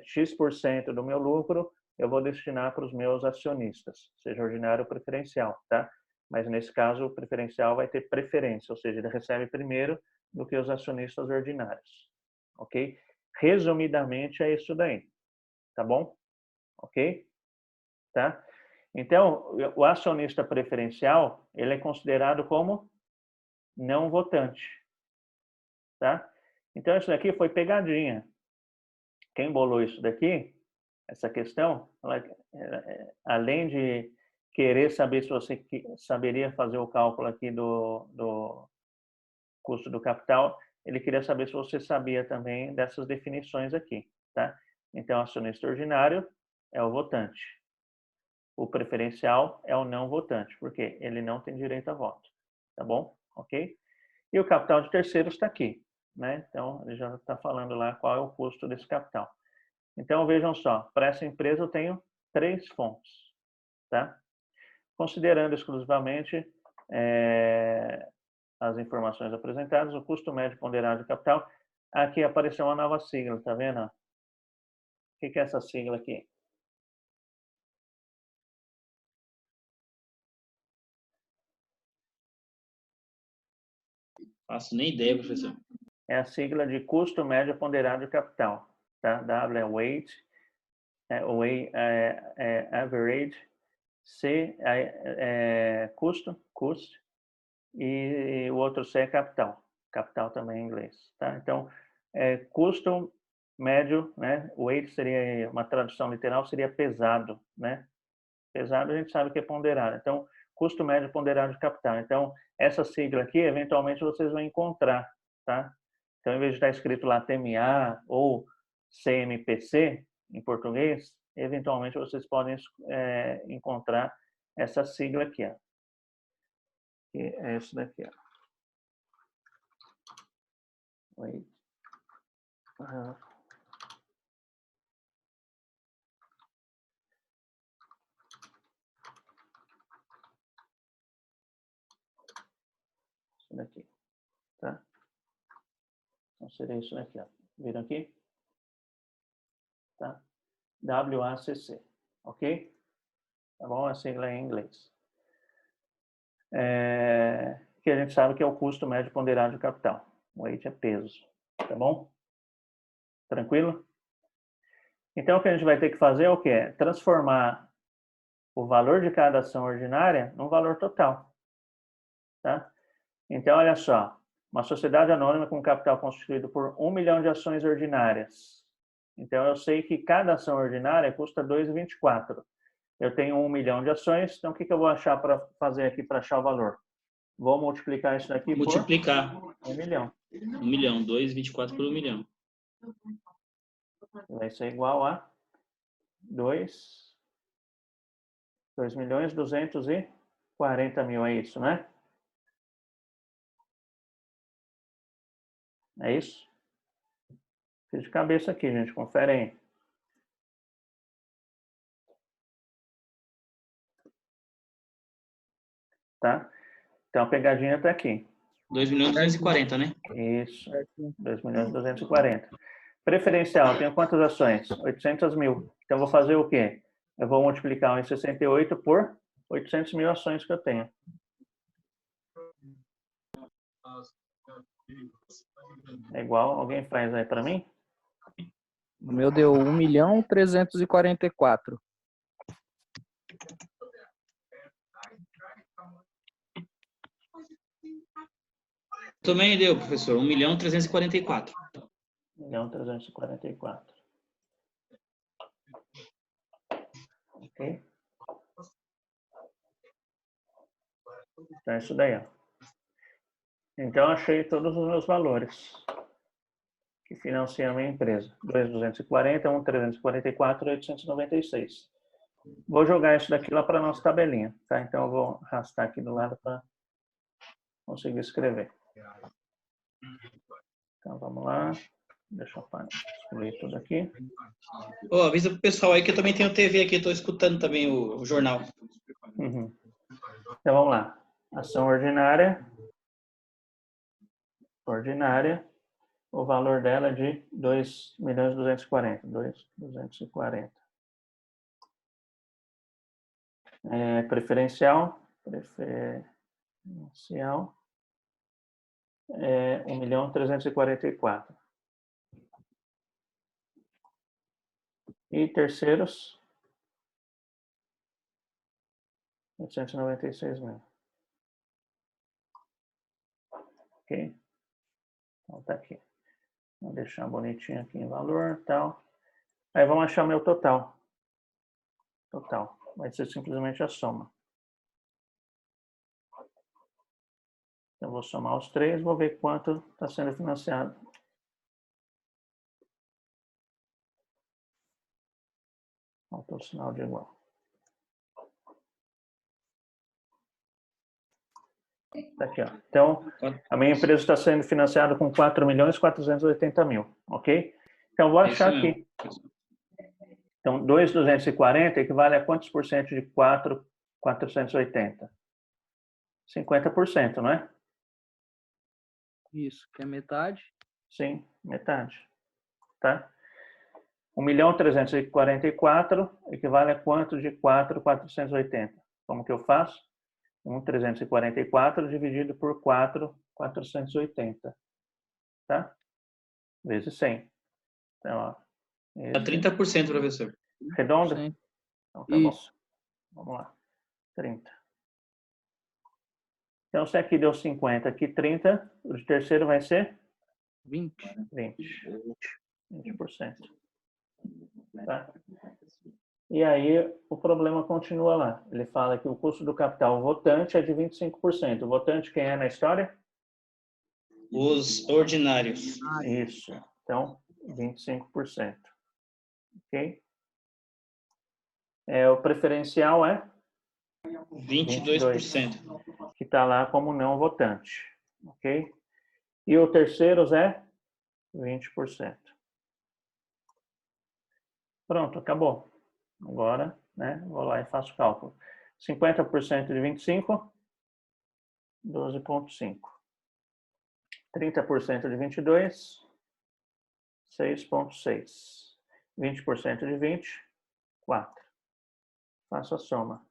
Speaker 1: X% do meu lucro eu vou destinar para os meus acionistas, seja ordinário ou preferencial, tá? Mas nesse caso, o preferencial vai ter preferência, ou seja, ele recebe primeiro do que os acionistas ordinários, ok? Resumidamente é isso daí, tá bom? Ok? Tá? Então, o acionista preferencial, ele é considerado como não votante, tá? Então, isso daqui foi pegadinha. Quem bolou isso daqui, essa questão, além de querer saber se você saberia fazer o cálculo aqui do custo do capital, ele queria saber se você sabia também dessas definições aqui, tá? Então, acionista ordinário é o votante. O preferencial é o não votante, porque ele não tem direito a voto, tá bom? Ok? E o capital de terceiros está aqui, né? Então, ele já está falando lá qual é o custo desse capital. Então, vejam só, para essa empresa eu tenho 3 fontes, tá? Considerando exclusivamente as informações apresentadas, o custo médio ponderado de capital, aqui apareceu uma nova sigla, tá vendo? O que é essa sigla aqui?
Speaker 2: Faço nem ideia, professor.
Speaker 1: É a sigla de custo médio ponderado de capital, tá? W é weight, o A é average, C é custo, cost, e o outro C é capital, capital também em inglês, tá? Então, custo médio, né? Weight seria, uma tradução literal, seria pesado, né? Pesado a gente sabe que é ponderado. Então, custo médio ponderado de capital. Então, essa sigla aqui, eventualmente vocês vão encontrar, tá? Então, em vez de estar escrito lá TMA ou CMPC, em português, eventualmente vocês podem encontrar essa sigla aqui, ó. Que é isso daqui, ó. Wait. Isso daqui, tá? Então, seria isso daqui, ó. Viram aqui? Tá? WACC, ok? Tá bom? A sigla é em inglês. Que a gente sabe que é o custo médio ponderado de capital. O weight é peso, tá bom? Tranquilo? Então, o que a gente vai ter que fazer é o quê? Transformar o valor de cada ação ordinária num valor total, tá? Então, olha só, uma sociedade anônima com capital constituído por 1 milhão de ações ordinárias. Então, eu sei que cada ação ordinária custa R$ 2,24. Eu tenho 1 milhão de ações, então o que eu vou achar para fazer aqui para achar o valor? Vou multiplicar isso daqui por 1 milhão.
Speaker 2: 1 milhão, 2,24 por 1 milhão.
Speaker 1: Vai ser igual a 2.240.000, é isso, né? É isso? Fiz de cabeça aqui, gente, confere aí. Tá? Então a pegadinha está aqui.
Speaker 2: 2.240.000, né?
Speaker 1: Isso, 2.240.000. Preferencial, eu tenho quantas ações? 800.000. Então, eu vou fazer o quê? Eu vou multiplicar 1,68 por 800.000 ações que eu tenho. É igual? Alguém faz aí para mim?
Speaker 3: O meu deu 1.344.000.
Speaker 2: Também deu, professor, 1.344.000.
Speaker 1: 1.344.000. Ok? Então, é isso daí. Ó. Então, achei todos os meus valores que financiam a minha empresa. 2.240, 1.344 e 896. Vou jogar isso daqui lá para a nossa tabelinha. Tá? Então, eu vou arrastar aqui do lado para conseguir escrever. Então, vamos lá. Deixa eu excluir tudo aqui.
Speaker 2: Ô, avisa pro pessoal aí que eu também tenho TV aqui, estou escutando também o jornal.
Speaker 1: Uhum. Então, vamos lá. Ação ordinária. Ordinária. O valor dela é de 2.240.000. 2.240. Preferencial. Preferencial. 1.344.000. E terceiros, 896.000. Ok? Então tá aqui. Vou deixar bonitinho aqui em valor e tal. Aí vamos achar meu total. Total. Vai ser simplesmente a soma. Eu vou somar os três, vou ver quanto está sendo financiado. Faltou o sinal de igual. Tá aqui, ó. Então, a minha empresa está sendo financiada com 4.480.000, ok? Então, vou achar aqui. Então, 2.240 equivale a quantos por cento de 4.480? 50%, não é?
Speaker 3: Isso, que é metade.
Speaker 1: Sim, metade. Tá? 1.344.000 equivale a quanto de 4.480? Como que eu faço? 1.344 dividido por 4.480. Tá? Vezes 100. Então, ó.
Speaker 2: Dá 30%, professor.
Speaker 1: Redondo?
Speaker 3: Sim.
Speaker 1: Então, tá
Speaker 3: Isso.
Speaker 1: bom. Vamos lá. 30. Então, se aqui deu 50, aqui 30, o de terceiro vai ser?
Speaker 3: 20.
Speaker 1: 20%. Tá? E aí, o problema continua lá. Ele fala que o custo do capital votante é de 25%. O votante quem é na história?
Speaker 2: Os ordinários.
Speaker 1: Isso. Então, 25%. Ok? O preferencial é?
Speaker 2: 22%.
Speaker 1: Que está lá como não votante. Ok? E o terceiros é 20%. Pronto, acabou. Agora, né, vou lá e faço o cálculo. 50% de 25, 12,5. 30% de 22, 6,6. 20% de 20, 4. Faço a soma.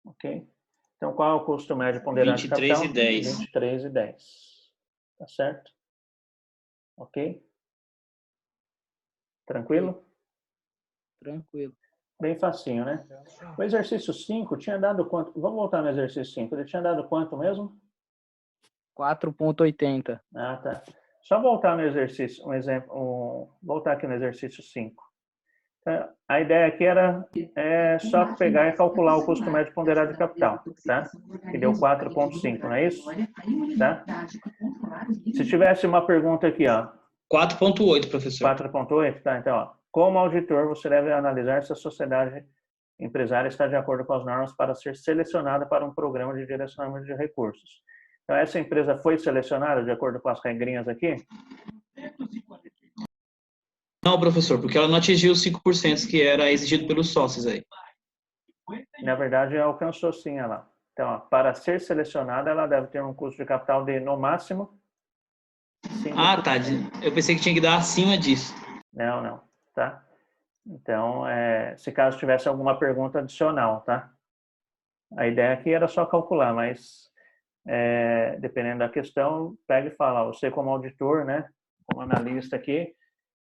Speaker 1: Ok? Então, qual é o custo médio ponderado de capital?
Speaker 2: 23,10.
Speaker 1: 23,10. Tá certo? Ok? Tranquilo?
Speaker 3: Tranquilo.
Speaker 1: Bem facinho, né? O exercício 5 tinha dado quanto? Vamos voltar no exercício 5. Ele tinha dado quanto mesmo?
Speaker 3: 4,80.
Speaker 1: Ah, tá. Só voltar no exercício, voltar aqui no exercício 5. A ideia aqui era só pegar e calcular o custo médio ponderado de capital, tá? Que deu 4,5, não é isso? Tá? Se tivesse uma pergunta aqui, ó.
Speaker 2: 4,8, professor.
Speaker 1: 4,8, tá? Então, ó. Como auditor, você deve analisar se a sociedade empresária está de acordo com as normas para ser selecionada para um programa de direcionamento de recursos. Então, essa empresa foi selecionada de acordo com as regrinhas aqui?
Speaker 2: Não, professor, porque ela não atingiu os 5% que era exigido pelos sócios aí.
Speaker 1: Na verdade, alcançou sim ela. Então, ó, para ser selecionada, ela deve ter um custo de capital de, no máximo, 5%.
Speaker 2: Ah, tá. Eu pensei que tinha que dar acima disso.
Speaker 1: Não, não, tá? Então, se caso tivesse alguma pergunta adicional, tá? A ideia aqui era só calcular, mas dependendo da questão, pega e fala, você como auditor, né, como analista aqui,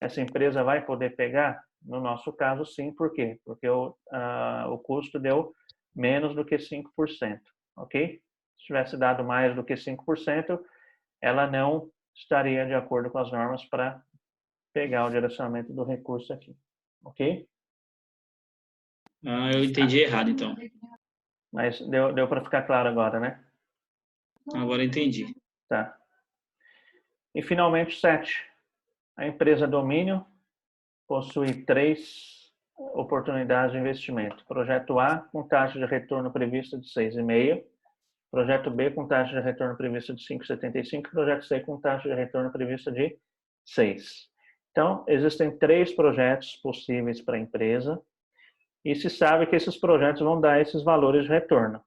Speaker 1: essa empresa vai poder pegar? No nosso caso, sim. Por quê? Porque o custo deu menos do que 5%, ok? Se tivesse dado mais do que 5%, ela não estaria de acordo com as normas para pegar o direcionamento do recurso aqui, ok?
Speaker 2: Ah, eu entendi errado, então.
Speaker 1: Mas deu para ficar claro agora, né?
Speaker 2: Agora eu entendi.
Speaker 1: Tá. E finalmente, 7. A empresa domínio possui 3 oportunidades de investimento. Projeto A com taxa de retorno prevista de 6,5%. Projeto B com taxa de retorno prevista de 5,75%. Projeto C com taxa de retorno prevista de 6%. Então, existem 3 projetos possíveis para a empresa e se sabe que esses projetos vão dar esses valores de retorno.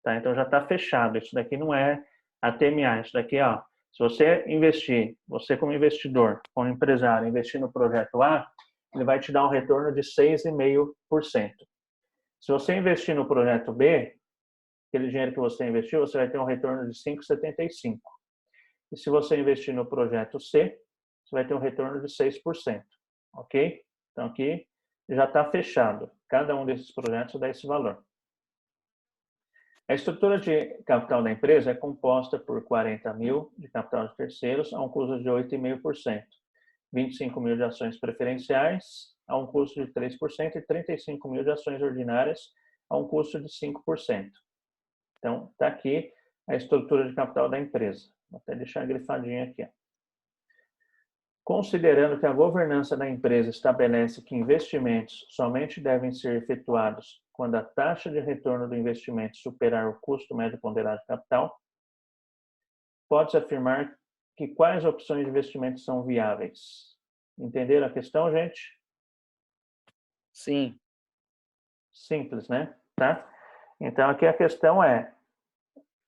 Speaker 1: Tá? Então, já está fechado. Isso daqui não é ATMA. Isso daqui, ó, se você investir, você como investidor, como empresário, investir no projeto A, ele vai te dar um retorno de 6,5%. Se você investir no projeto B, aquele dinheiro que você investiu, você vai ter um retorno de 5,75%. E se você investir no projeto C, você vai ter um retorno de 6%. Ok? Então, aqui já está fechado. Cada um desses projetos dá esse valor. A estrutura de capital da empresa é composta por 40 mil de capital de terceiros a um custo de 8,5%, 25 mil de ações preferenciais a um custo de 3% e 35 mil de ações ordinárias a um custo de 5%. Então, está aqui a estrutura de capital da empresa. Vou até deixar grifadinho aqui. Ó. Considerando que a governança da empresa estabelece que investimentos somente devem ser efetuados quando a taxa de retorno do investimento superar o custo médio ponderado de capital, pode-se afirmar que quais opções de investimento são viáveis. Entenderam a questão, gente?
Speaker 3: Sim.
Speaker 1: Simples, né? Tá? Então, aqui a questão é,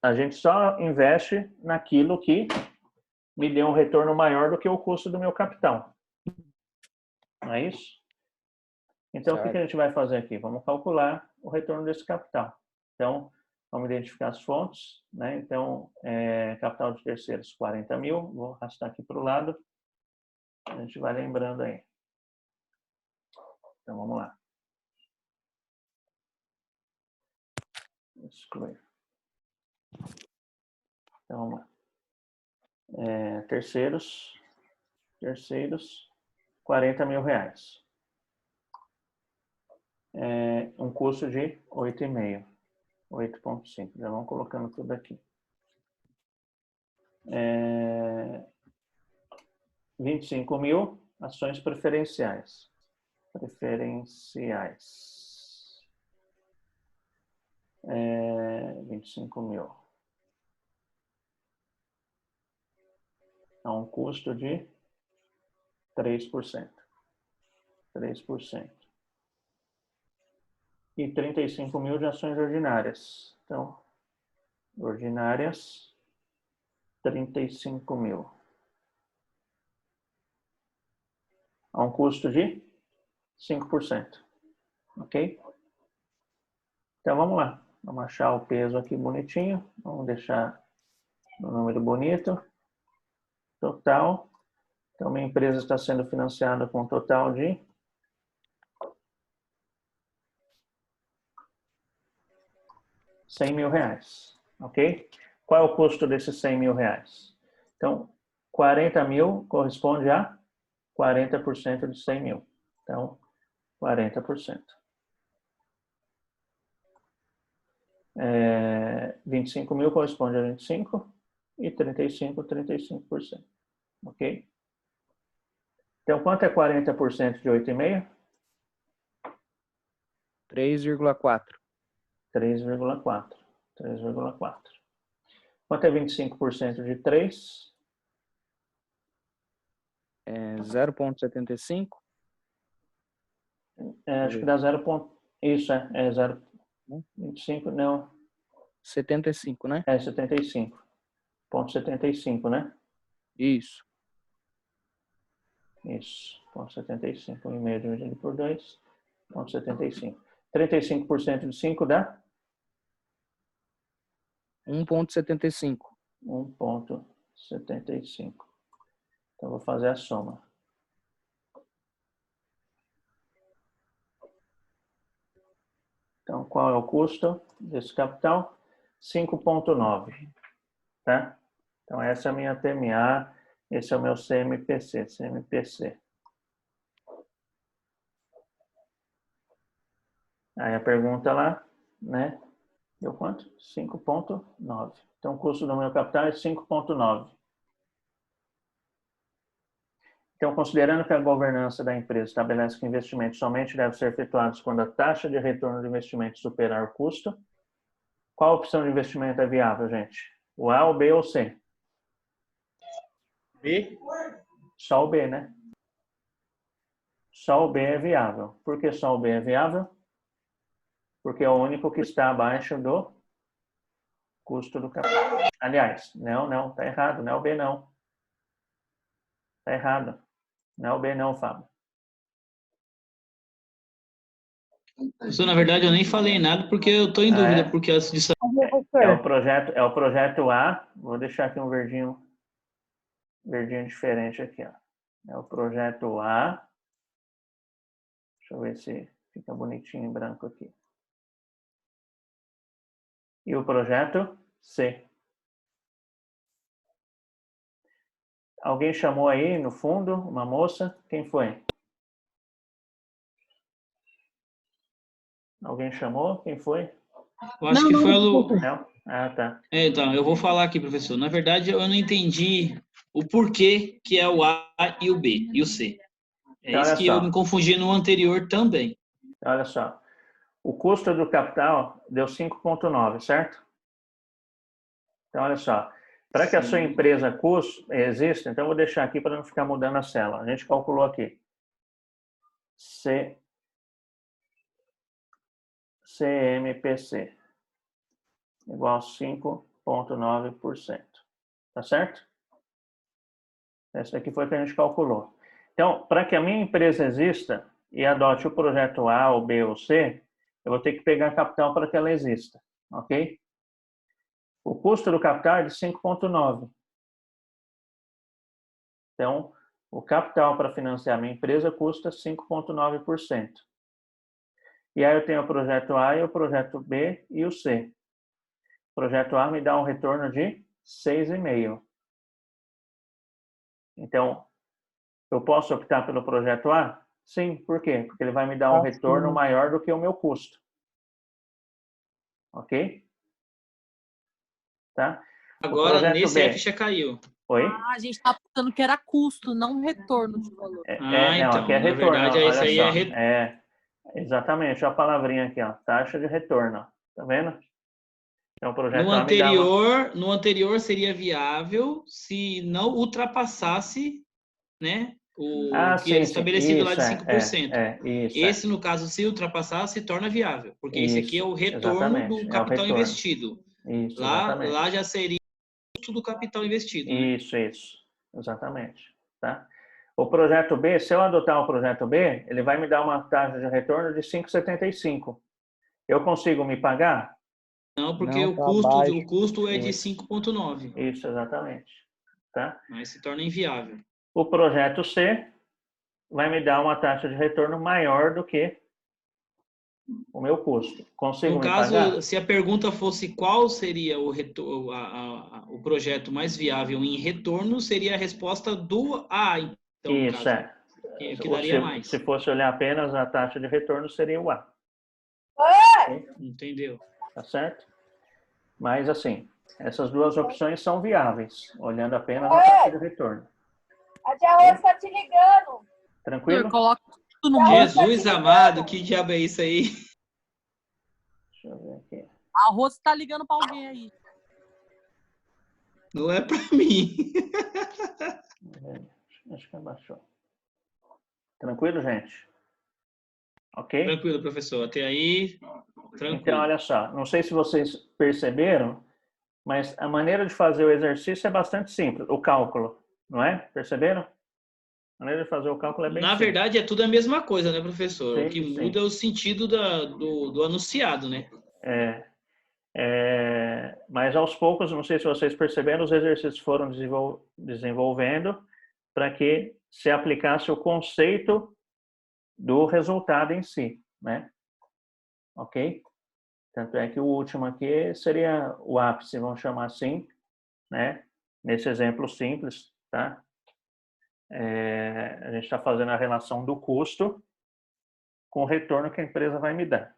Speaker 1: a gente só investe naquilo que me dê um retorno maior do que o custo do meu capital. Não é isso? Então, o que a gente vai fazer aqui? Vamos calcular o retorno desse capital. Então, vamos identificar as fontes, né? Então, capital de terceiros, 40 mil. Vou arrastar aqui para o lado. A gente vai lembrando aí. Então, vamos lá. Excluir. Então, vamos lá. Terceiros, 40 mil reais. Um custo de 8,5, 8,5. Já vamos colocando tudo aqui. 25 mil ações preferenciais. 25 mil. A um custo de 3%. 3%. E 35 mil de ações ordinárias. Então, ordinárias, 35 mil. A um custo de 5%. Ok? Então, vamos lá. Vamos achar o peso aqui bonitinho. Vamos deixar o número bonito. Total. Então, minha empresa está sendo financiada com um total de R$100 mil, ok? Qual é o custo desses R$100 mil? Então, 40 mil corresponde a 40% de 100 mil. Então, 40%. 25 mil corresponde a 25 e 35, 35%. Ok? Então, quanto é 40% de 8,5?
Speaker 3: 3,4.
Speaker 1: 3,4. 3,4. Quanto é 25% de 3?
Speaker 3: É 0,75?
Speaker 1: Acho que dá 0. Isso, é 0,25, não,
Speaker 3: 75, né?
Speaker 1: é 75,75, né?
Speaker 3: Isso.
Speaker 1: Isso, 0,75, 1,5 dividido por 2, 0,75. 35% de 5 dá
Speaker 3: 1,75.
Speaker 1: 1,75. Então, vou fazer a soma. Então, qual é o custo desse capital? 5,9, tá? Então, essa é a minha TMA, esse é o meu CMPC. Aí a pergunta lá, né? Deu quanto? 5,9. Então, o custo do meu capital é 5,9. Então, considerando que a governança da empresa estabelece que investimentos somente devem ser efetuados quando a taxa de retorno do investimento superar o custo, qual opção de investimento é viável, gente? O A, o B ou o C?
Speaker 5: B?
Speaker 1: Só o B, né? Só o B é viável. Por que só o B é viável? Porque é o único que está abaixo do custo do capital. Aliás, não, tá errado. Não é o B, não. Tá errado. Não é o B, não, Fábio.
Speaker 2: Professor, na verdade, eu nem falei nada porque eu estou em dúvida,
Speaker 1: É?
Speaker 2: porque as disso
Speaker 1: É o projeto A. Vou deixar aqui um verdinho diferente aqui, ó. É o projeto A. Deixa eu ver se fica bonitinho em branco aqui. E o projeto C. Alguém chamou aí no fundo uma moça? Quem foi? Alguém chamou? Quem foi?
Speaker 2: eu acho que foi a Lu.
Speaker 1: Não? Ah, tá.
Speaker 2: Então, eu vou falar aqui, professor. Na verdade, eu não entendi o porquê que é o A e o B e o C. É
Speaker 1: Então,
Speaker 2: isso
Speaker 1: olha
Speaker 2: que eu
Speaker 1: só.
Speaker 2: me confundi no anterior também.
Speaker 1: Olha só. O custo do capital deu 5,9, certo? Então, olha só. Para que a sua empresa exista, então eu vou deixar aqui para não ficar mudando a célula. A gente calculou aqui. CMPC igual a 5,9%. Tá certo? Essa aqui foi o que a gente calculou. Então, para que a minha empresa exista e adote o projeto A, ou B ou C, eu vou ter que pegar capital para que ela exista. Ok? O custo do capital é de 5,9. Então, o capital para financiar a minha empresa custa 5,9%. E aí eu tenho o projeto A e o projeto B e o C. O projeto A me dá um retorno de 6,5%. Então, eu posso optar pelo projeto A? Sim. Por quê? Porque ele vai me dar um retorno maior do que o meu custo. Ok? Tá?
Speaker 2: Agora, nesse
Speaker 1: B.
Speaker 2: a ficha caiu.
Speaker 1: Oi?
Speaker 8: Ah, a gente estava pensando que era custo, não retorno de valor.
Speaker 1: Não,
Speaker 2: então,
Speaker 1: aqui é
Speaker 2: na
Speaker 1: retorno.
Speaker 2: verdade,
Speaker 1: Olha
Speaker 2: isso aí
Speaker 1: só.
Speaker 2: é retorno.
Speaker 1: Exatamente, a palavrinha aqui, ó, taxa de retorno. Tá vendo? Então, o projeto
Speaker 2: No
Speaker 1: A me dá
Speaker 2: no anterior seria viável se não ultrapassasse, né, o que era estabelecido lá de 5%.
Speaker 1: Isso.
Speaker 2: Esse, no caso, se ultrapassar, se torna viável, porque esse aqui é o retorno do capital investido.
Speaker 1: Isso,
Speaker 2: Lá já seria o custo do capital investido. Né?
Speaker 1: Isso, exatamente. Tá? O projeto B, se eu adotar o projeto B, ele vai me dar uma taxa de retorno de 5,75. Eu consigo me pagar?
Speaker 2: Não, porque
Speaker 3: Não,
Speaker 2: o
Speaker 3: tá
Speaker 2: custo é de
Speaker 1: Isso.
Speaker 2: 5,9.
Speaker 1: Isso, exatamente. Tá?
Speaker 2: Mas se torna inviável.
Speaker 1: O projeto C vai me dar uma taxa de retorno maior do que o meu custo. Consigo
Speaker 2: No
Speaker 1: me
Speaker 2: caso,
Speaker 1: pagar?
Speaker 2: se a pergunta fosse qual seria o projeto mais viável em retorno, seria a resposta do A, então, no
Speaker 1: Isso,
Speaker 2: caso, que daria mais.
Speaker 1: Se fosse olhar apenas a taxa de retorno, seria o A.
Speaker 2: Entendeu?
Speaker 1: Tá certo? Mas, assim, essas duas opções são viáveis, olhando apenas a taxa de retorno.
Speaker 9: A tia Rosa está te ligando.
Speaker 1: Tranquilo?
Speaker 8: Coloca tudo no
Speaker 2: Jesus amado, que diabo é isso aí?
Speaker 1: Deixa eu ver aqui.
Speaker 8: A Rosa está ligando para alguém aí.
Speaker 2: Não é para mim.
Speaker 1: Acho que abaixou. Tranquilo, gente? Ok?
Speaker 2: Tranquilo, professor. Até aí,
Speaker 1: Então,
Speaker 2: tranquilo.
Speaker 1: olha só. Não sei se vocês perceberam, mas a maneira de fazer o exercício é bastante simples. O cálculo, não é? Perceberam? A maneira de fazer o cálculo é bem
Speaker 2: Na
Speaker 1: simples.
Speaker 2: verdade, é tudo a mesma coisa, né, professor? O que
Speaker 1: Sim, sim.
Speaker 2: muda é o sentido do anunciado, né?
Speaker 1: Mas aos poucos, não sei se vocês perceberam, os exercícios foram desenvolvendo para que se aplicasse o conceito do resultado em si, né? Ok? Tanto é que o último aqui seria o ápice, vamos chamar assim, né? Nesse exemplo simples, tá? A gente está fazendo a relação do custo com o retorno que a empresa vai me dar,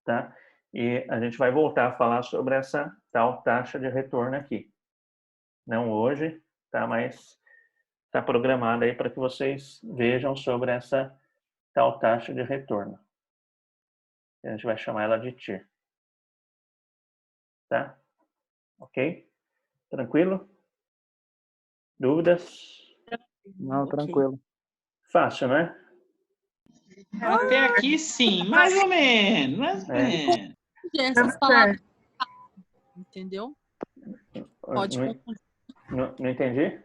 Speaker 1: tá? E a gente vai voltar a falar sobre essa tal taxa de retorno aqui. Não hoje, tá? Mas está programada aí para que vocês vejam sobre essa tal taxa de retorno. A gente vai chamar ela de TIR. Tá? Ok? Tranquilo? Dúvidas?
Speaker 3: Não,
Speaker 8: Ok.
Speaker 3: tranquilo.
Speaker 1: Fácil, né?
Speaker 2: Até aqui, sim. Mais ou menos. Mais ou menos.
Speaker 8: Essas palavras, entendeu? Pode
Speaker 1: Não,
Speaker 8: confundir.
Speaker 1: não entendi?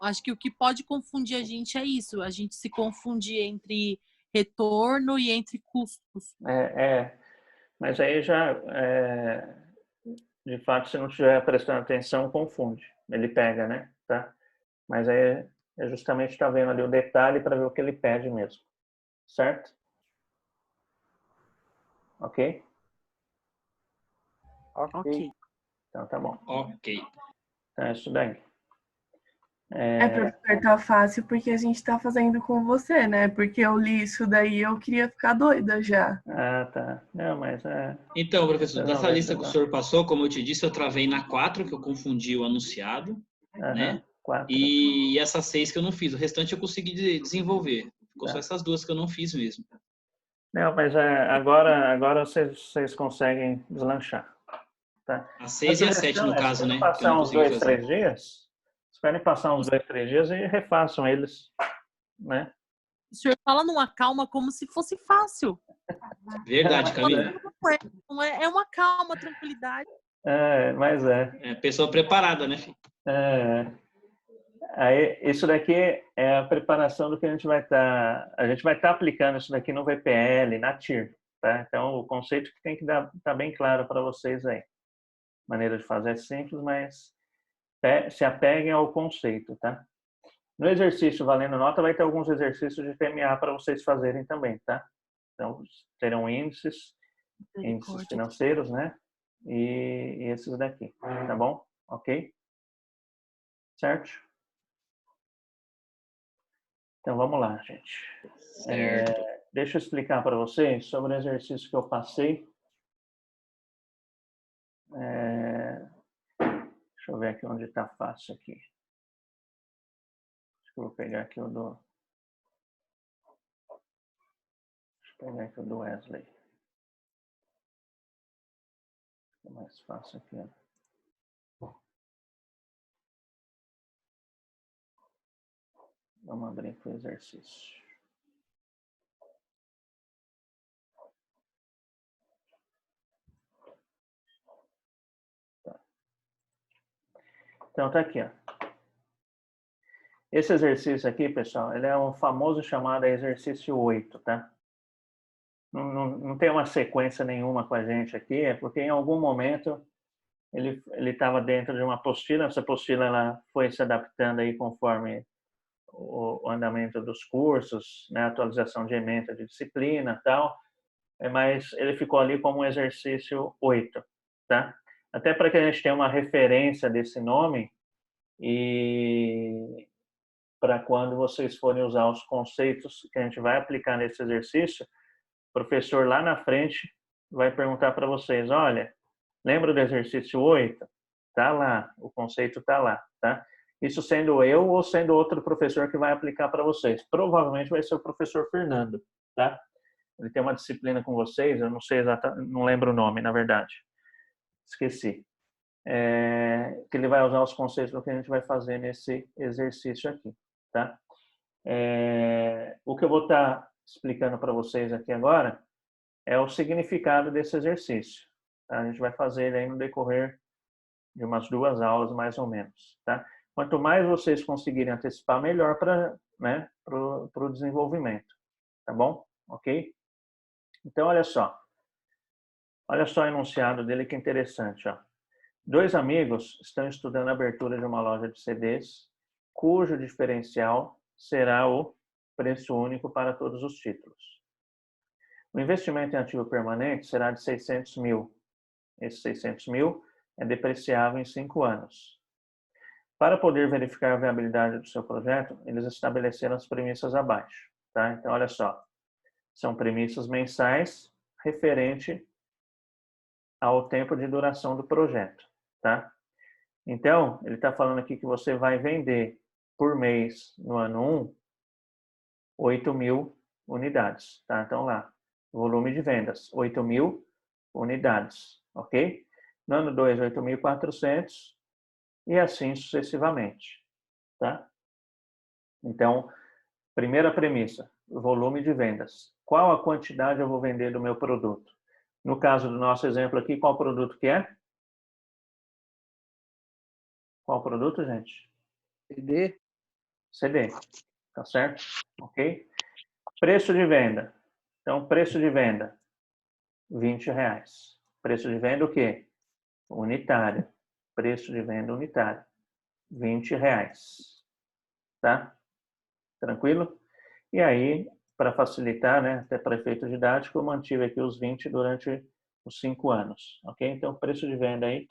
Speaker 8: Acho que o que pode confundir a gente é isso, a gente se confundir entre retorno e entre custos.
Speaker 1: Mas aí já, de fato, se não estiver prestando atenção, confunde. Ele pega, né? Tá? Mas aí é justamente estar vendo ali o detalhe para ver o que ele pede mesmo. Certo? Ok?
Speaker 3: Ok.
Speaker 1: Então tá bom.
Speaker 2: Ok.
Speaker 1: Então é isso daí.
Speaker 10: Professor, tá fácil porque a gente tá fazendo com você, né? Porque eu li isso daí e eu queria ficar doida já.
Speaker 1: Ah, tá. Não, mas
Speaker 2: Então, professor,
Speaker 1: Vocês vão
Speaker 2: dessa
Speaker 1: ver,
Speaker 2: lista
Speaker 1: vocês
Speaker 2: que o
Speaker 1: vão.
Speaker 2: senhor passou, como eu te disse, eu travei na 4, que eu confundi o anunciado, né?
Speaker 1: 4.
Speaker 2: E essa 6 que eu não fiz. O restante eu consegui desenvolver. Ficou só
Speaker 1: Tá.
Speaker 2: essas duas que eu não fiz mesmo.
Speaker 1: Não, mas agora vocês conseguem deslanchar. Tá?
Speaker 2: A 6 e a 7, no caso,
Speaker 1: Esperem
Speaker 2: né? Que eu
Speaker 1: passar
Speaker 2: não
Speaker 1: uns
Speaker 2: consegui
Speaker 1: 2,
Speaker 2: fazer.
Speaker 1: 3 dias. Esperem passar uns 2, 3 dias e refaçam eles, né?
Speaker 8: O senhor fala numa calma como se fosse fácil.
Speaker 2: Verdade, Camila.
Speaker 8: Não é uma calma, tranquilidade.
Speaker 1: Mas
Speaker 2: É pessoa preparada, né, filho?
Speaker 1: Aí, isso daqui é a preparação do que a gente vai estar... A gente vai estar aplicando isso daqui no VPL, na TIR, tá? Então, o conceito que tem que tá bem claro para vocês aí. Maneira de fazer é simples, mas se apeguem ao conceito, tá? No exercício valendo nota, vai ter alguns exercícios de PMA para vocês fazerem também, tá? Então, terão índices financeiros, né? E esses daqui, tá bom? Ok? Certo? Então, vamos lá, gente.
Speaker 2: Certo.
Speaker 1: Deixa eu explicar para vocês sobre o exercício que eu passei. Deixa eu ver aqui onde está fácil aqui. Acho que eu vou pegar aqui o do... Deixa eu pegar aqui o do Wesley. É mais fácil aqui, ó. Vamos abrir aqui o exercício. Tá. Então, tá aqui, ó. Esse exercício aqui, pessoal, ele é um famoso chamado exercício 8, tá? Não tem uma sequência nenhuma com a gente aqui, é porque em algum momento ele estava dentro de uma apostila, essa apostila ela foi se adaptando aí conforme o andamento dos cursos, né, atualização de ementa de disciplina e tal, mas ele ficou ali como um exercício 8, tá? Até para que a gente tenha uma referência desse nome e para quando vocês forem usar os conceitos que a gente vai aplicar nesse exercício, o professor lá na frente vai perguntar para vocês, olha, lembra do exercício 8? Tá lá, o conceito tá lá, tá? Isso sendo eu ou sendo outro professor que vai aplicar para vocês. Provavelmente vai ser o professor Fernando, tá? Ele tem uma disciplina com vocês, eu não sei exatamente, não lembro o nome, na verdade. Esqueci. que ele vai usar os conceitos do que a gente vai fazer nesse exercício aqui, tá? O que eu vou estar explicando para vocês aqui agora é o significado desse exercício. Tá? A gente vai fazer ele aí no decorrer de umas 2 aulas, mais ou menos, tá? Quanto mais vocês conseguirem antecipar, melhor para, né, pro desenvolvimento, tá bom? Ok? Então, olha só o enunciado dele, que interessante, ó. 2 amigos estão estudando a abertura de uma loja de CDs, cujo diferencial será o preço único para todos os títulos. O investimento em ativo permanente será de 600 mil. Esse 600 mil é depreciável em 5 anos. Para poder verificar a viabilidade do seu projeto, eles estabeleceram as premissas abaixo. Tá? Então, olha só. São premissas mensais referente ao tempo de duração do projeto. Tá? Então, ele está falando aqui que você vai vender por mês, no ano 1, 8.000 unidades. Tá? Então, lá, volume de vendas, 8.000 unidades. Ok? No ano 2, 8.400 e assim sucessivamente. Tá? Então, primeira premissa, volume de vendas. Qual a quantidade eu vou vender do meu produto? No caso do nosso exemplo aqui, qual produto que é? Qual produto, gente?
Speaker 3: CD.
Speaker 1: CD. Tá certo? Ok? Preço de venda. Então, preço de venda, R$20. Preço de venda o quê? Unitário. Preço de venda unitário, R$20. Tá? Tranquilo? E aí, para facilitar, né, até para efeito didático, eu mantive aqui os 20 durante os 5 anos. Ok? Então, preço de venda aí,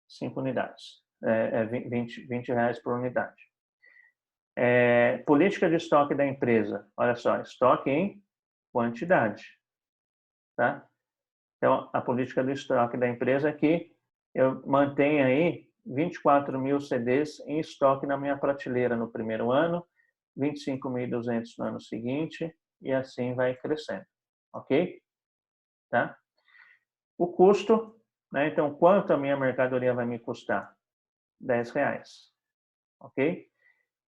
Speaker 1: 5 unidades. R$20 por unidade. Política de estoque da empresa. Olha só, estoque em quantidade. Tá? Então, a política do estoque da empresa é que eu mantenho aí 24.000 CDs em estoque na minha prateleira no primeiro ano, 25.200 no ano seguinte, e assim vai crescendo. Ok? Tá? O custo, né? Então, quanto a minha mercadoria vai me custar? R$10. Ok?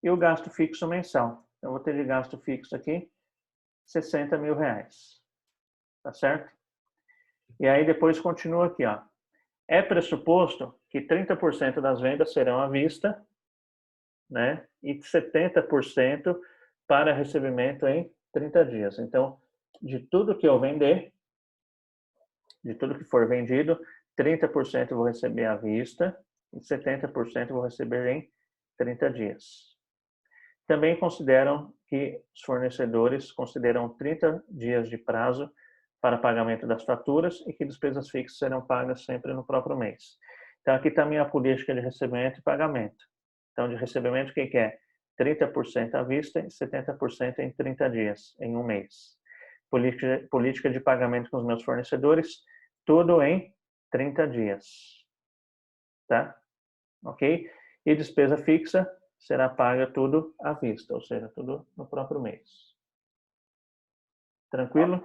Speaker 1: E o gasto fixo mensal. Então, eu vou ter de gasto fixo aqui R$60.000. Tá certo? E aí depois continua aqui, ó. É pressuposto que 30% das vendas serão à vista, né? E 70% para recebimento em 30 dias. Então, de tudo que eu vender, de tudo que for vendido, 30% eu vou receber à vista e 70% eu vou receber em 30 dias. Também consideram que os fornecedores consideram 30 dias de prazo para pagamento das faturas e que despesas fixas serão pagas sempre no próprio mês. Então, aqui está a minha política de recebimento e pagamento. Então, de recebimento, o que é? 30% à vista e 70% em 30 dias, em um mês. Política de pagamento com os meus fornecedores, tudo em 30 dias. Tá? Ok? E despesa fixa será paga tudo à vista, ou seja, tudo no próprio mês. Tranquilo?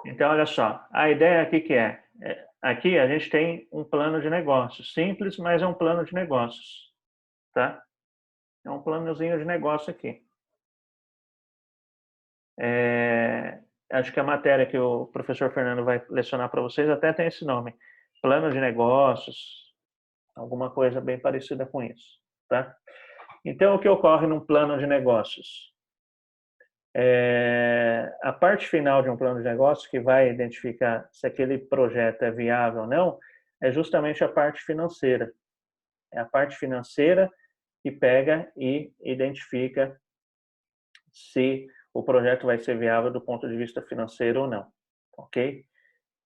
Speaker 1: Então, olha só, a ideia aqui que aqui a gente tem um plano de negócios, simples, mas é um plano de negócios, tá? É um planozinho de negócio aqui. Acho que a matéria que o professor Fernando vai lecionar para vocês até tem esse nome, plano de negócios, alguma coisa bem parecida com isso, tá? Então, o que ocorre num plano de negócios? A parte final de um plano de negócio, que vai identificar se aquele projeto é viável ou não, é justamente a parte financeira. É a parte financeira que pega e identifica se o projeto vai ser viável do ponto de vista financeiro ou não. Ok?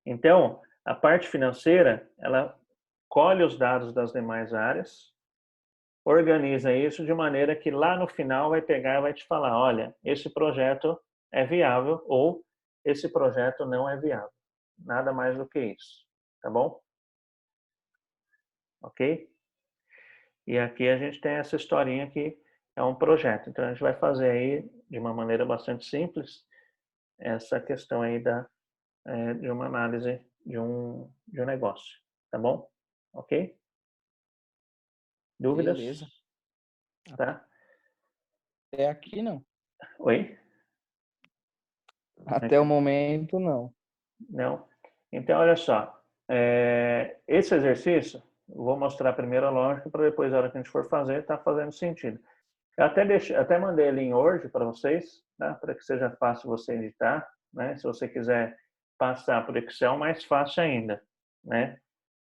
Speaker 1: Então, a parte financeira, ela colhe os dados das demais áreas, organiza isso de maneira que lá no final vai pegar e vai te falar, olha, esse projeto é viável ou esse projeto não é viável. Nada mais do que isso, tá bom? Ok? E aqui a gente tem essa historinha que é um projeto. Então a gente vai fazer aí de uma maneira bastante simples essa questão aí de uma análise de um negócio, tá bom? Ok? Dúvidas?
Speaker 3: Beleza.
Speaker 1: Tá?
Speaker 3: Até aqui não.
Speaker 1: Oi?
Speaker 3: Até o momento não.
Speaker 1: Não? Então, olha só. Esse exercício, eu vou mostrar primeiro a lógica para depois, na hora que a gente for fazer, tá fazendo sentido. Eu até mandei ele em Word para vocês, tá? Para que seja fácil você editar, né? Se você quiser passar por Excel, mais fácil ainda, né?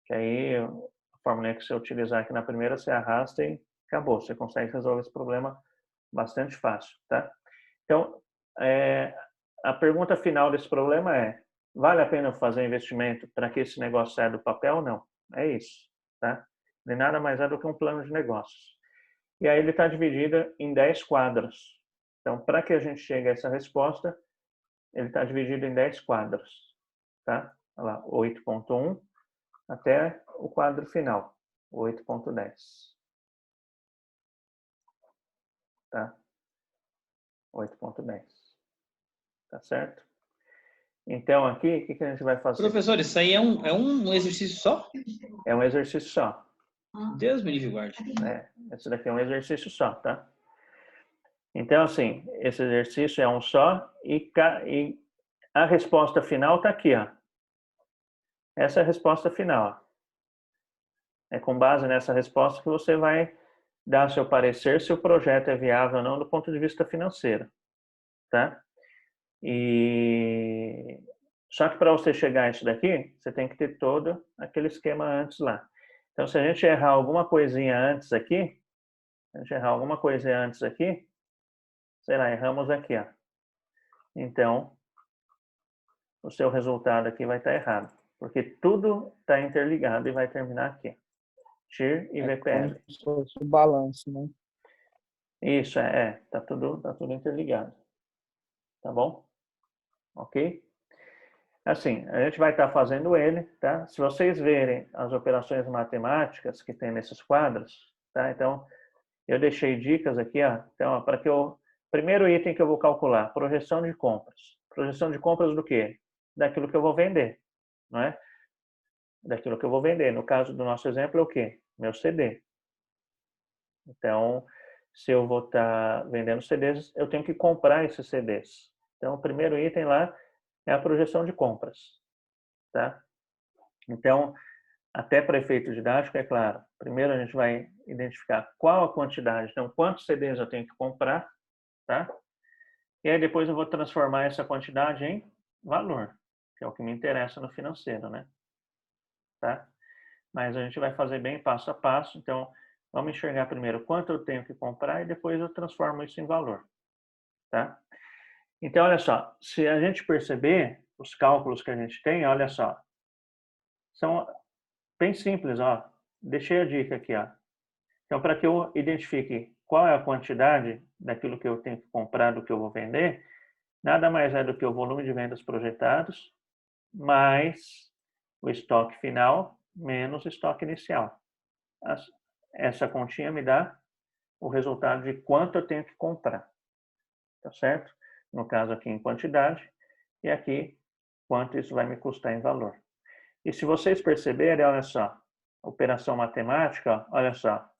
Speaker 1: Que aí a fórmula que você utilizar aqui na primeira, você arrasta e acabou. Você consegue resolver esse problema bastante fácil, tá? Então, a pergunta final desse problema é: vale a pena fazer investimento para que esse negócio saia do papel ou não? É isso, tá? Nem nada mais é do que um plano de negócios. E aí ele está dividido em 10 quadros. Então, para que a gente chegue a essa resposta, ele está dividido em 10 quadros, tá? Olha lá, 8.1 até o quadro final, 8.10. Tá? 8.10. Tá certo? Então, aqui, o que a gente vai fazer?
Speaker 2: Professor, isso aí é um exercício só?
Speaker 1: É um exercício só.
Speaker 2: Deus me livre, guarde.
Speaker 1: Esse daqui é um exercício só, tá? Então, assim, esse exercício é um só e a resposta final está aqui, ó. Essa é a resposta final. É com base nessa resposta que você vai dar seu parecer se o projeto é viável ou não do ponto de vista financeiro, tá? Só que para você chegar a isso daqui, você tem que ter todo aquele esquema antes lá. Então, se a gente errar alguma coisinha antes aqui, sei lá, erramos aqui, ó. Então, o seu resultado aqui vai estar errado, porque tudo está interligado e vai terminar aqui. TIR e VPL.
Speaker 3: Como se fosse o balanço, né?
Speaker 1: Isso, tá tudo interligado. Tá bom? Ok? Assim, a gente vai estar fazendo ele, tá? Se vocês verem as operações matemáticas que tem nesses quadros, tá? Então, eu deixei dicas aqui, ó. Então, para que primeiro item que eu vou calcular, projeção de compras. Projeção de compras do quê? Daquilo que eu vou vender, não é? Daquilo que eu vou vender. No caso do nosso exemplo é o quê? Meu CD. Então, se eu vou estar vendendo CDs, eu tenho que comprar esses CDs. Então, o primeiro item lá é a projeção de compras, tá? Então, até para efeito didático, é claro, primeiro a gente vai identificar qual a quantidade, então quantos CDs eu tenho que comprar, tá? E aí depois eu vou transformar essa quantidade em valor, que é o que me interessa no financeiro, né? Tá? Mas a gente vai fazer bem passo a passo, então vamos enxergar primeiro quanto eu tenho que comprar e depois eu transformo isso em valor, tá? Então, olha só, se a gente perceber os cálculos que a gente tem, olha só, são bem simples, ó. Deixei a dica aqui, ó. Então, para que eu identifique qual é a quantidade daquilo que eu tenho que comprar, do que eu vou vender, nada mais é do que o volume de vendas projetados mais o estoque final menos o estoque inicial. Essa continha me dá o resultado de quanto eu tenho que comprar, tá certo? No caso aqui em quantidade, e aqui quanto isso vai me custar em valor. E se vocês perceberem, olha só, operação matemática, olha só,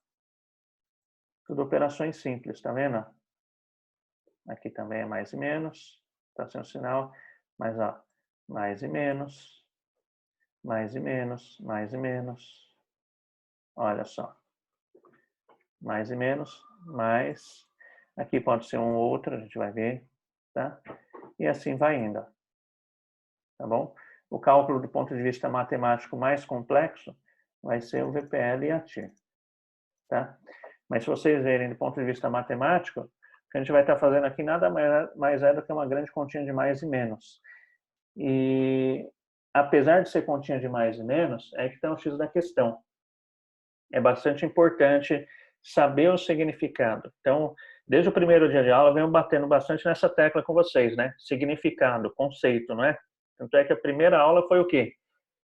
Speaker 1: tudo operações simples, tá vendo? Aqui também é mais e menos, tá sem o sinal, mas ó, mais e menos, mais e menos, mais e menos, olha só, mais e menos, mais, aqui pode ser um ou outro, a gente vai ver, tá? E assim vai indo, tá bom? O cálculo do ponto de vista matemático mais complexo vai ser o VPL e a TIR, tá? Mas se vocês verem do ponto de vista matemático, o que a gente vai estar fazendo aqui nada mais é do que uma grande continha de mais e menos. E apesar de ser continha de mais e menos, é que está o X da questão. É bastante importante saber o significado. Então, desde o primeiro dia de aula, eu venho batendo bastante nessa tecla com vocês, né? Significado, conceito, não é? Tanto é que a primeira aula foi o quê?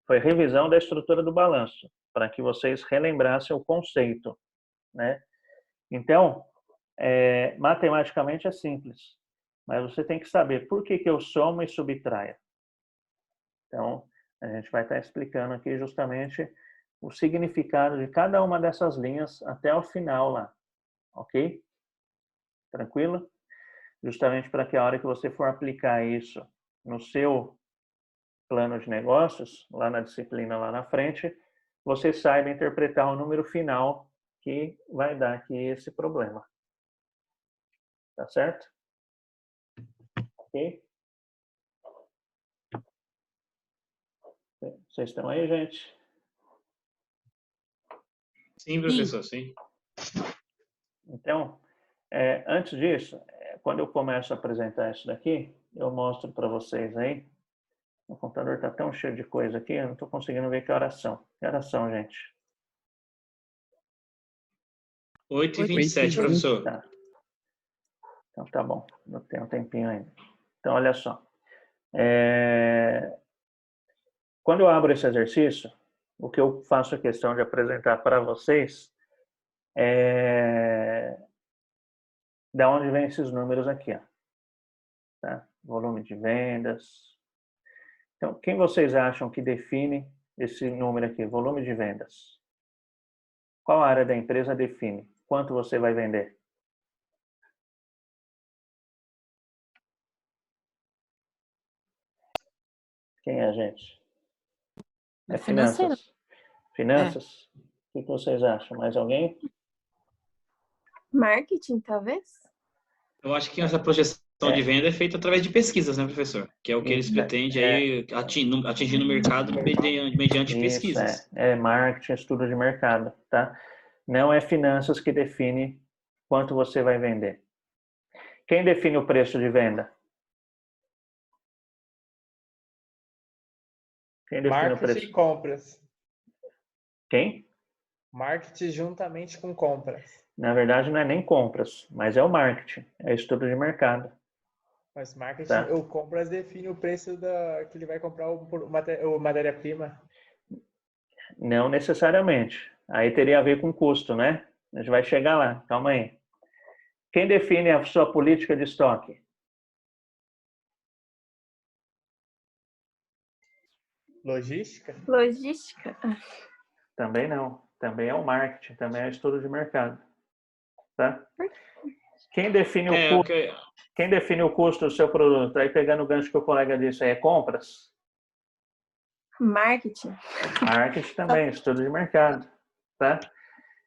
Speaker 1: Foi revisão da estrutura do balanço, para que vocês relembrassem o conceito, né? Então, matematicamente é simples, mas você tem que saber por que eu somo e subtraio. Então, a gente vai estar explicando aqui justamente o significado de cada uma dessas linhas até o final lá, ok? Tranquilo? Justamente para que a hora que você for aplicar isso no seu plano de negócios, lá na disciplina lá na frente, você saiba interpretar o número final que vai dar aqui esse problema. Tá certo? Ok? Vocês estão aí, gente?
Speaker 2: Sim, professor, sim.
Speaker 1: Então, antes disso, quando eu começo a apresentar isso daqui, eu mostro para vocês aí. O computador está tão cheio de coisa aqui, eu não estou conseguindo ver que horas são. Que horas são, gente?
Speaker 2: 8h27, professor.
Speaker 1: Tá. Então tá bom, não tem um tempinho ainda. Então, olha só. Quando eu abro esse exercício, o que eu faço a questão de apresentar para vocês é da onde vem esses números aqui, ó. Tá? Volume de vendas. Então, quem vocês acham que define esse número aqui, volume de vendas? Qual área da empresa define quanto você vai vender? Quem é a gente? É
Speaker 8: Financeiro.
Speaker 1: finanças. Finanças? O que vocês acham? Mais alguém?
Speaker 10: Marketing, talvez?
Speaker 2: Eu acho que essa projeção de venda é feita através de pesquisas, né, professor? Que é o que eles pretendem aí atingir no mercado mediante pesquisas.
Speaker 1: Isso, é marketing, estudo de mercado, tá? Não é finanças que define quanto você vai vender. Quem define o preço de venda? Quem define o
Speaker 5: Marketing
Speaker 1: preço?
Speaker 5: e compras.
Speaker 1: Quem?
Speaker 5: Marketing juntamente com compras.
Speaker 1: Na verdade, não é nem compras, mas é o marketing, é estudo de mercado.
Speaker 5: Mas marketing,
Speaker 1: Tá.
Speaker 5: o compras define o preço que ele vai comprar o matéria-prima.
Speaker 1: Não necessariamente. Aí teria a ver com custo, né? A gente vai chegar lá, calma aí. Quem define a sua política de estoque?
Speaker 5: Logística?
Speaker 10: Logística?
Speaker 1: Também não. Também é o marketing, também é o estudo de mercado. Tá? Quem define o custo? Quem define o custo do seu produto? Aí pegando o gancho que o colega disse, é compras?
Speaker 10: Marketing.
Speaker 1: Marketing também, estudo de mercado. Tá?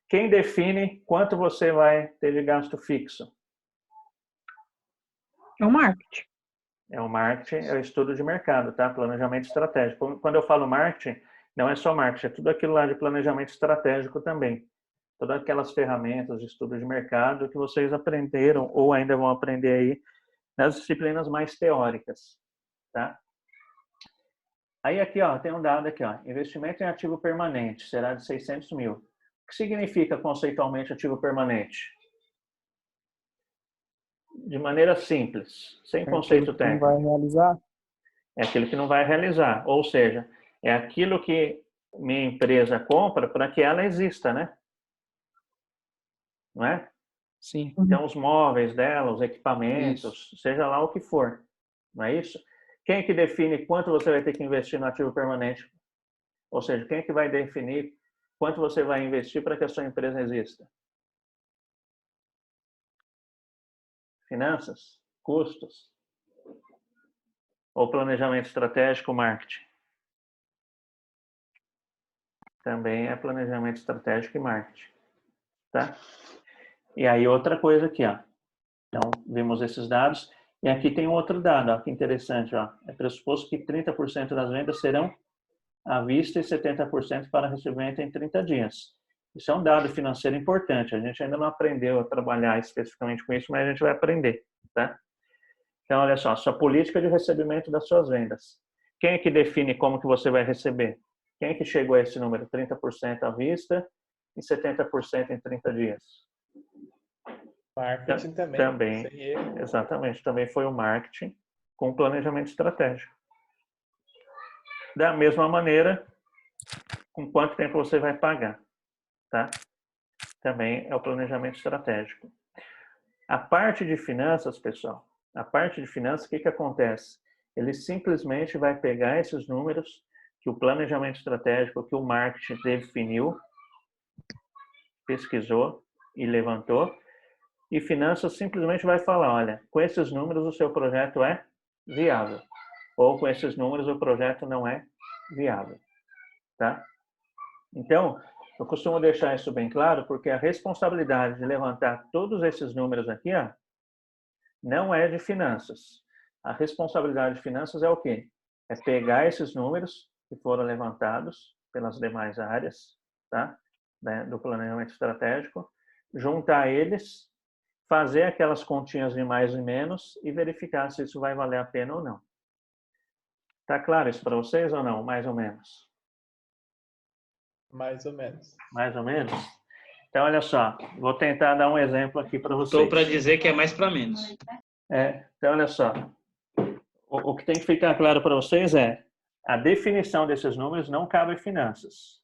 Speaker 1: Quem define quanto você vai ter de gasto fixo?
Speaker 4: É o marketing.
Speaker 1: É o marketing, é o estudo de mercado, tá? Planejamento estratégico. Quando eu falo marketing, não é só marketing, é tudo aquilo lá de planejamento estratégico também. Todas aquelas ferramentas de estudo de mercado que vocês aprenderam ou ainda vão aprender aí nas disciplinas mais teóricas, tá? Aí aqui, ó, tem um dado aqui, ó, investimento em ativo permanente será de 600 mil. O que significa conceitualmente ativo permanente? De maneira simples, sem conceito técnico.
Speaker 3: Não vai realizar?
Speaker 1: É aquilo que não vai realizar, ou seja, é aquilo que minha empresa compra para que ela exista, né? Não é?
Speaker 3: Sim.
Speaker 1: Então, os móveis dela, os equipamentos, seja lá o que for, não é isso? Quem é que define quanto você vai ter que investir no ativo permanente? Ou seja, quem é que vai definir quanto você vai investir para que a sua empresa exista? Finanças? Custos? Ou planejamento estratégico, marketing? Também é planejamento estratégico e marketing, tá? E aí outra coisa aqui, ó. Então, vimos esses dados. E aqui tem um outro dado, ó, que interessante, ó. É pressuposto que 30% das vendas serão à vista e 70% para recebimento em 30 dias. Isso é um dado financeiro importante. A gente ainda não aprendeu a trabalhar especificamente com isso, mas a gente vai aprender, tá? Então, olha só, sua política de recebimento das suas vendas. Quem é que define como que você vai receber? Quem é que chegou a esse número? 30% à vista e 70% em 30 dias.
Speaker 5: Marketing também.
Speaker 1: Também, exatamente. Também foi o marketing com planejamento estratégico. Da mesma maneira, com quanto tempo você vai pagar, tá? Também é o planejamento estratégico. A parte de finanças, pessoal, a parte de finanças, o que acontece? Ele simplesmente vai pegar esses números, que o planejamento estratégico, que o marketing definiu, pesquisou e levantou, e finanças simplesmente vai falar, olha, com esses números o seu projeto é viável, ou com esses números o projeto não é viável, tá? Então, eu costumo deixar isso bem claro, porque a responsabilidade de levantar todos esses números aqui, ó, não é de finanças. A responsabilidade de finanças é o quê? É pegar esses números que foram levantados pelas demais áreas, tá? Do planejamento estratégico, juntar eles, fazer aquelas continhas de mais e menos e verificar se isso vai valer a pena ou não. Tá claro isso para vocês ou não? Mais ou menos.
Speaker 5: Mais ou menos.
Speaker 1: Mais ou menos? Então, olha só, vou tentar dar um exemplo aqui para vocês.
Speaker 2: Estou para dizer que é mais para menos.
Speaker 1: Então, olha só. O que tem que ficar claro para vocês é a definição desses números não cabe em finanças.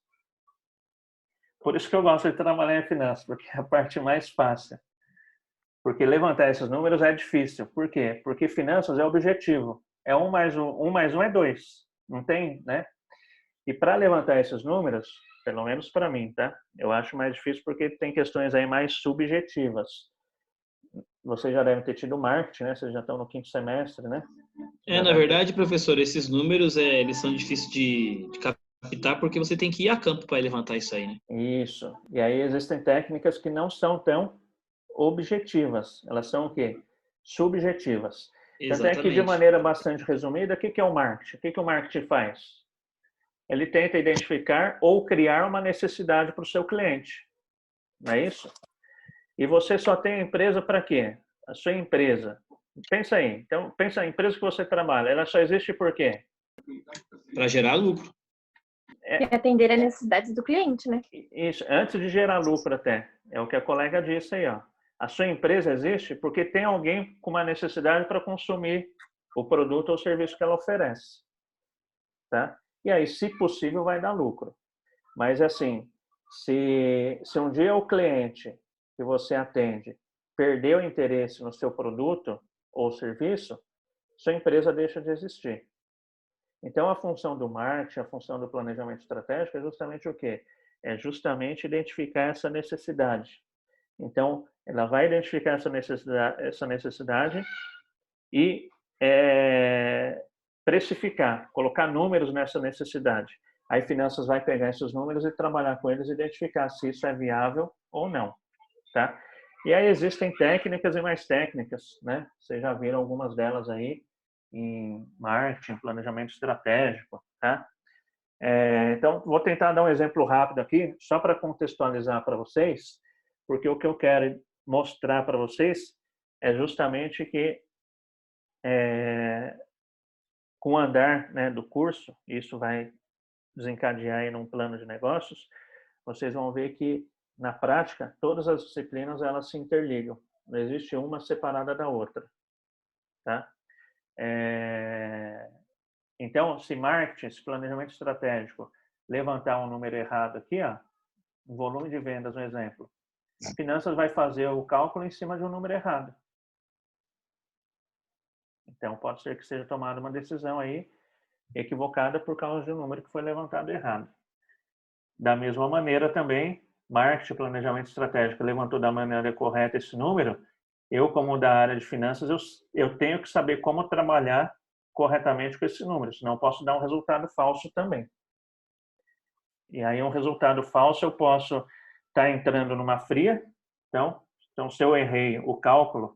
Speaker 1: Por isso que eu gosto de trabalhar em finanças, porque é a parte mais fácil. Porque levantar esses números é difícil. Por quê? Porque finanças é objetivo. É 1 mais 1 é 2. Não tem, né? E para levantar esses números, pelo menos para mim, tá? Eu acho mais difícil porque tem questões aí mais subjetivas. Vocês já devem ter tido marketing, né? Vocês já estão no 5º semestre, né?
Speaker 2: Na verdade, professor, esses números eles são difíceis de captar porque você tem que ir a campo para levantar isso aí, né?
Speaker 1: Isso. E aí existem técnicas que não são tão objetivas. Elas são o quê? Subjetivas. Até que, de maneira bastante resumida, o que é o marketing? O que o marketing faz? Ele tenta identificar ou criar uma necessidade para o seu cliente. Não é isso? E você só tem a empresa para quê? A sua empresa. Pensa aí. Então, pensa a empresa que você trabalha. Ela só existe por quê?
Speaker 2: Para gerar lucro.
Speaker 6: E atender as necessidades do cliente, né?
Speaker 1: Isso. Antes de gerar lucro até. É o que a colega disse aí, ó. A sua empresa existe porque tem alguém com uma necessidade para consumir o produto ou serviço que ela oferece. Tá? E aí, se possível, vai dar lucro. Mas, assim, se um dia o cliente que você atende perdeu o interesse no seu produto ou serviço, sua empresa deixa de existir. Então, a função do marketing, a função do planejamento estratégico é justamente o quê? É justamente identificar essa necessidade. Então, ela vai identificar essa necessidade e precificar, colocar números nessa necessidade. Aí, finanças vai pegar esses números e trabalhar com eles e identificar se isso é viável ou não, tá? E aí existem técnicas e mais técnicas, né? Vocês já viram algumas delas aí em marketing, planejamento estratégico, tá? Então, vou tentar dar um exemplo rápido aqui, só para contextualizar para vocês, porque o que eu quero mostrar para vocês é justamente que com o andar, né, do curso, isso vai desencadear aí num plano de negócios, vocês vão ver que, na prática, todas as disciplinas elas se interligam. Não existe uma separada da outra. Tá? Então, se marketing, se planejamento estratégico, levantar um número errado aqui, ó, um volume de vendas, um exemplo, finanças vai fazer o cálculo em cima de um número errado. Então, pode ser que seja tomada uma decisão aí equivocada por causa de um número que foi levantado errado. Da mesma maneira também, marketing, planejamento estratégico levantou da maneira correta esse número, eu, como da área de finanças, eu tenho que saber como trabalhar corretamente com esse número, senão eu posso dar um resultado falso também. E aí, um resultado falso, eu posso estar entrando numa fria. Então, se eu errei o cálculo,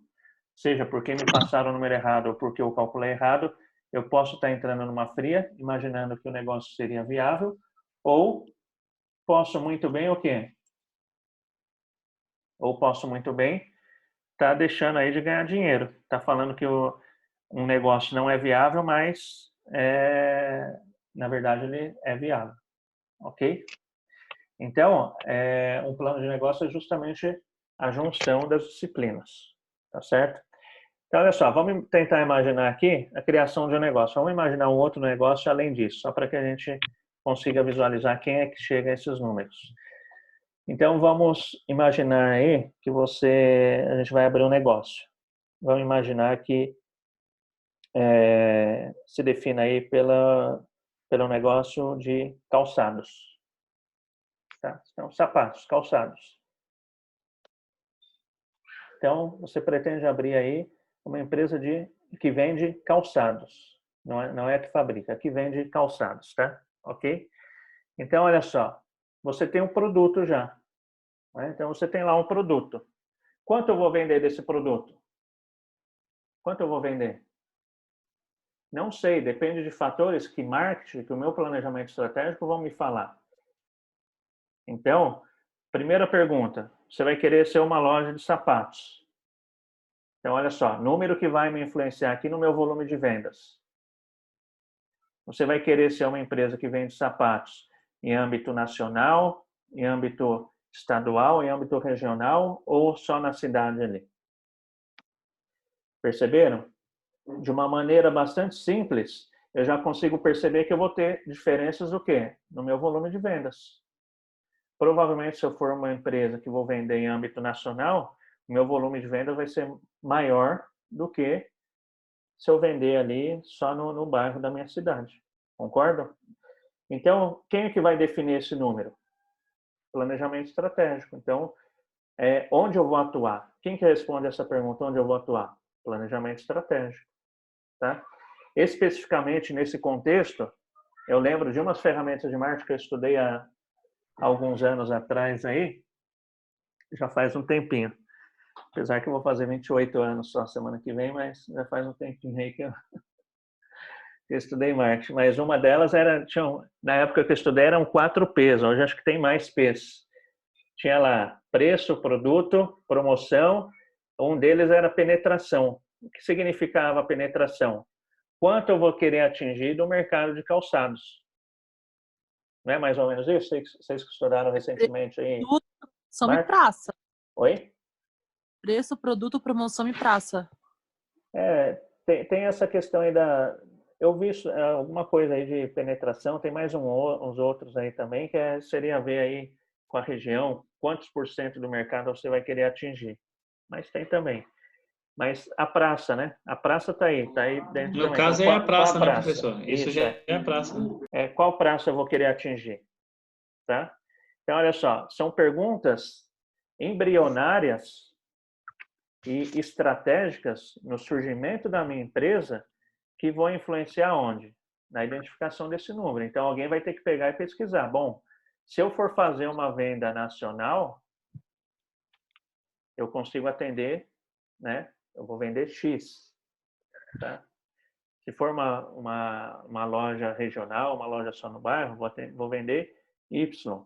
Speaker 1: seja porque me passaram o número errado ou porque o cálculo é errado, eu posso estar entrando numa fria, imaginando que o negócio seria viável, ou posso muito bem o quê? Ou posso muito bem estar deixando aí de ganhar dinheiro. Está falando que um negócio não é viável, mas na verdade ele é viável. Ok? Então, um plano de negócio é justamente a junção das disciplinas. Tá certo? Então, olha só, vamos tentar imaginar aqui a criação de um negócio. Vamos imaginar um outro negócio além disso, só para que a gente consiga visualizar quem é que chega a esses números. Então, vamos imaginar aí que a gente vai abrir um negócio. Vamos imaginar que se defina aí pelo negócio de calçados. Tá? Então, sapatos, calçados. Então, você pretende abrir aí uma empresa que vende calçados. Não é que fabrica, que vende calçados, tá? Ok? Então, olha só. Você tem um produto já. Né? Então, você tem lá um produto. Quanto eu vou vender desse produto? Quanto eu vou vender? Não sei, depende de fatores que marketing, que o meu planejamento estratégico vão me falar. Então, primeira pergunta, você vai querer ser uma loja de sapatos. Então, olha só, número que vai me influenciar aqui no meu volume de vendas. Você vai querer ser uma empresa que vende sapatos em âmbito nacional, em âmbito estadual, em âmbito regional ou só na cidade ali? Perceberam? De uma maneira bastante simples, eu já consigo perceber que eu vou ter diferenças do quê? No meu volume de vendas. Provavelmente, se eu for uma empresa que vou vender em âmbito nacional, o meu volume de vendas vai ser maior do que se eu vender ali só no bairro da minha cidade. Concordam? Então, quem é que vai definir esse número? Planejamento estratégico. Então, onde eu vou atuar? Quem que responde essa pergunta? Onde eu vou atuar? Planejamento estratégico. Tá? Especificamente nesse contexto, eu lembro de umas ferramentas de marketing que eu estudei há alguns anos atrás aí, já faz um tempinho. Apesar que eu vou fazer 28 anos só semana que vem, mas já faz um tempinho aí que eu estudei marketing. Mas uma delas na época que eu estudei, eram 4 P's. Hoje acho que tem mais P's. Tinha lá preço, produto, promoção. Um deles era penetração. O que significava penetração? Quanto eu vou querer atingir do mercado de calçados? Não é mais ou menos isso? Vocês que estudaram recentemente aí.
Speaker 8: Promoção e praça.
Speaker 1: Oi?
Speaker 8: Preço, produto, promoção e praça.
Speaker 1: Tem essa questão aí eu vi alguma coisa aí de penetração, tem mais uns outros aí também, que seria ver aí com a região, quantos % do mercado você vai querer atingir. Mas tem também. Mas a praça, né? A praça tá aí dentro
Speaker 2: No
Speaker 1: também.
Speaker 2: caso
Speaker 1: Então,
Speaker 2: é a praça,
Speaker 1: qual
Speaker 2: né, professor? Isso já é a praça.
Speaker 1: Qual praça eu vou querer atingir? Tá? Então, olha só, são perguntas embrionárias e estratégicas no surgimento da minha empresa que vão influenciar onde? Na identificação desse número. Então, alguém vai ter que pegar e pesquisar. Bom, se eu for fazer uma venda nacional, eu consigo atender, né? Eu vou vender X. Tá? Se for uma loja regional, uma loja só no bairro, vou vender Y.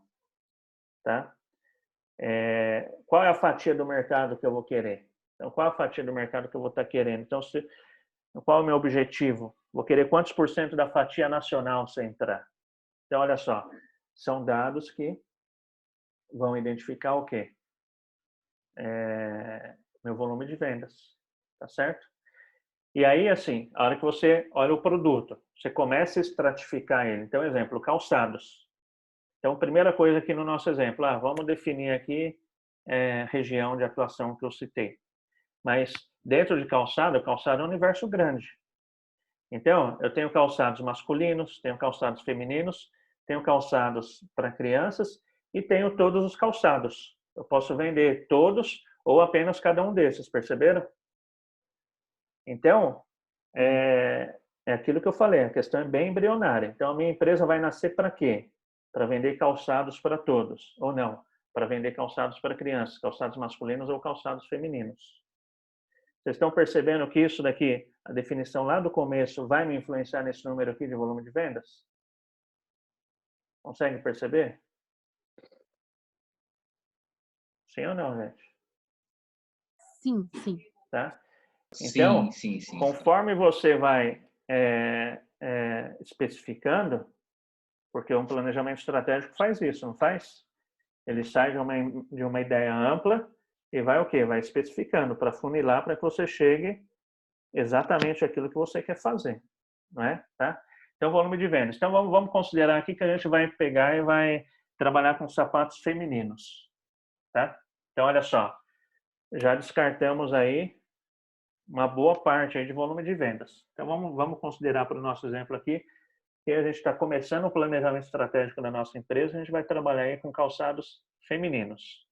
Speaker 1: Tá? Qual é a fatia do mercado que eu vou querer? Então, qual é a fatia do mercado que eu vou estar querendo? Então, qual é o meu objetivo? Vou querer quantos % da fatia nacional se entrar? Então, olha só, são dados que vão identificar o quê? Meu volume de vendas, tá certo? E aí, assim, a hora que você olha o produto, você começa a estratificar ele. Então, exemplo, calçados. Então, primeira coisa aqui no nosso exemplo, vamos definir aqui região de atuação que eu citei. Mas dentro de calçado, calçado é um universo grande. Então, eu tenho calçados masculinos, tenho calçados femininos, tenho calçados para crianças e tenho todos os calçados. Eu posso vender todos ou apenas cada um desses, perceberam? Então, é aquilo que eu falei, a questão é bem embrionária. Então, a minha empresa vai nascer para quê? Para vender calçados para todos, ou não? Para vender calçados para crianças, calçados masculinos ou calçados femininos. Vocês estão percebendo que isso daqui, a definição lá do começo, vai me influenciar nesse número aqui de volume de vendas? Conseguem perceber? Sim ou não, gente?
Speaker 8: Sim, sim.
Speaker 1: Tá? Então,
Speaker 2: sim.
Speaker 1: conforme você vai especificando, porque um planejamento estratégico faz isso, não faz? Ele sai de uma ideia ampla e vai o quê? Vai especificando para funilar para que você chegue exatamente aquilo que você quer fazer, não é? Tá? Então, volume de vendas. Então, vamos considerar aqui que a gente vai pegar e vai trabalhar com sapatos femininos, tá? Então, olha só, já descartamos aí uma boa parte aí de volume de vendas. Então, vamos considerar para o nosso exemplo aqui E a gente está começando o planejamento estratégico da nossa empresa, a gente vai trabalhar aí com calçados femininos.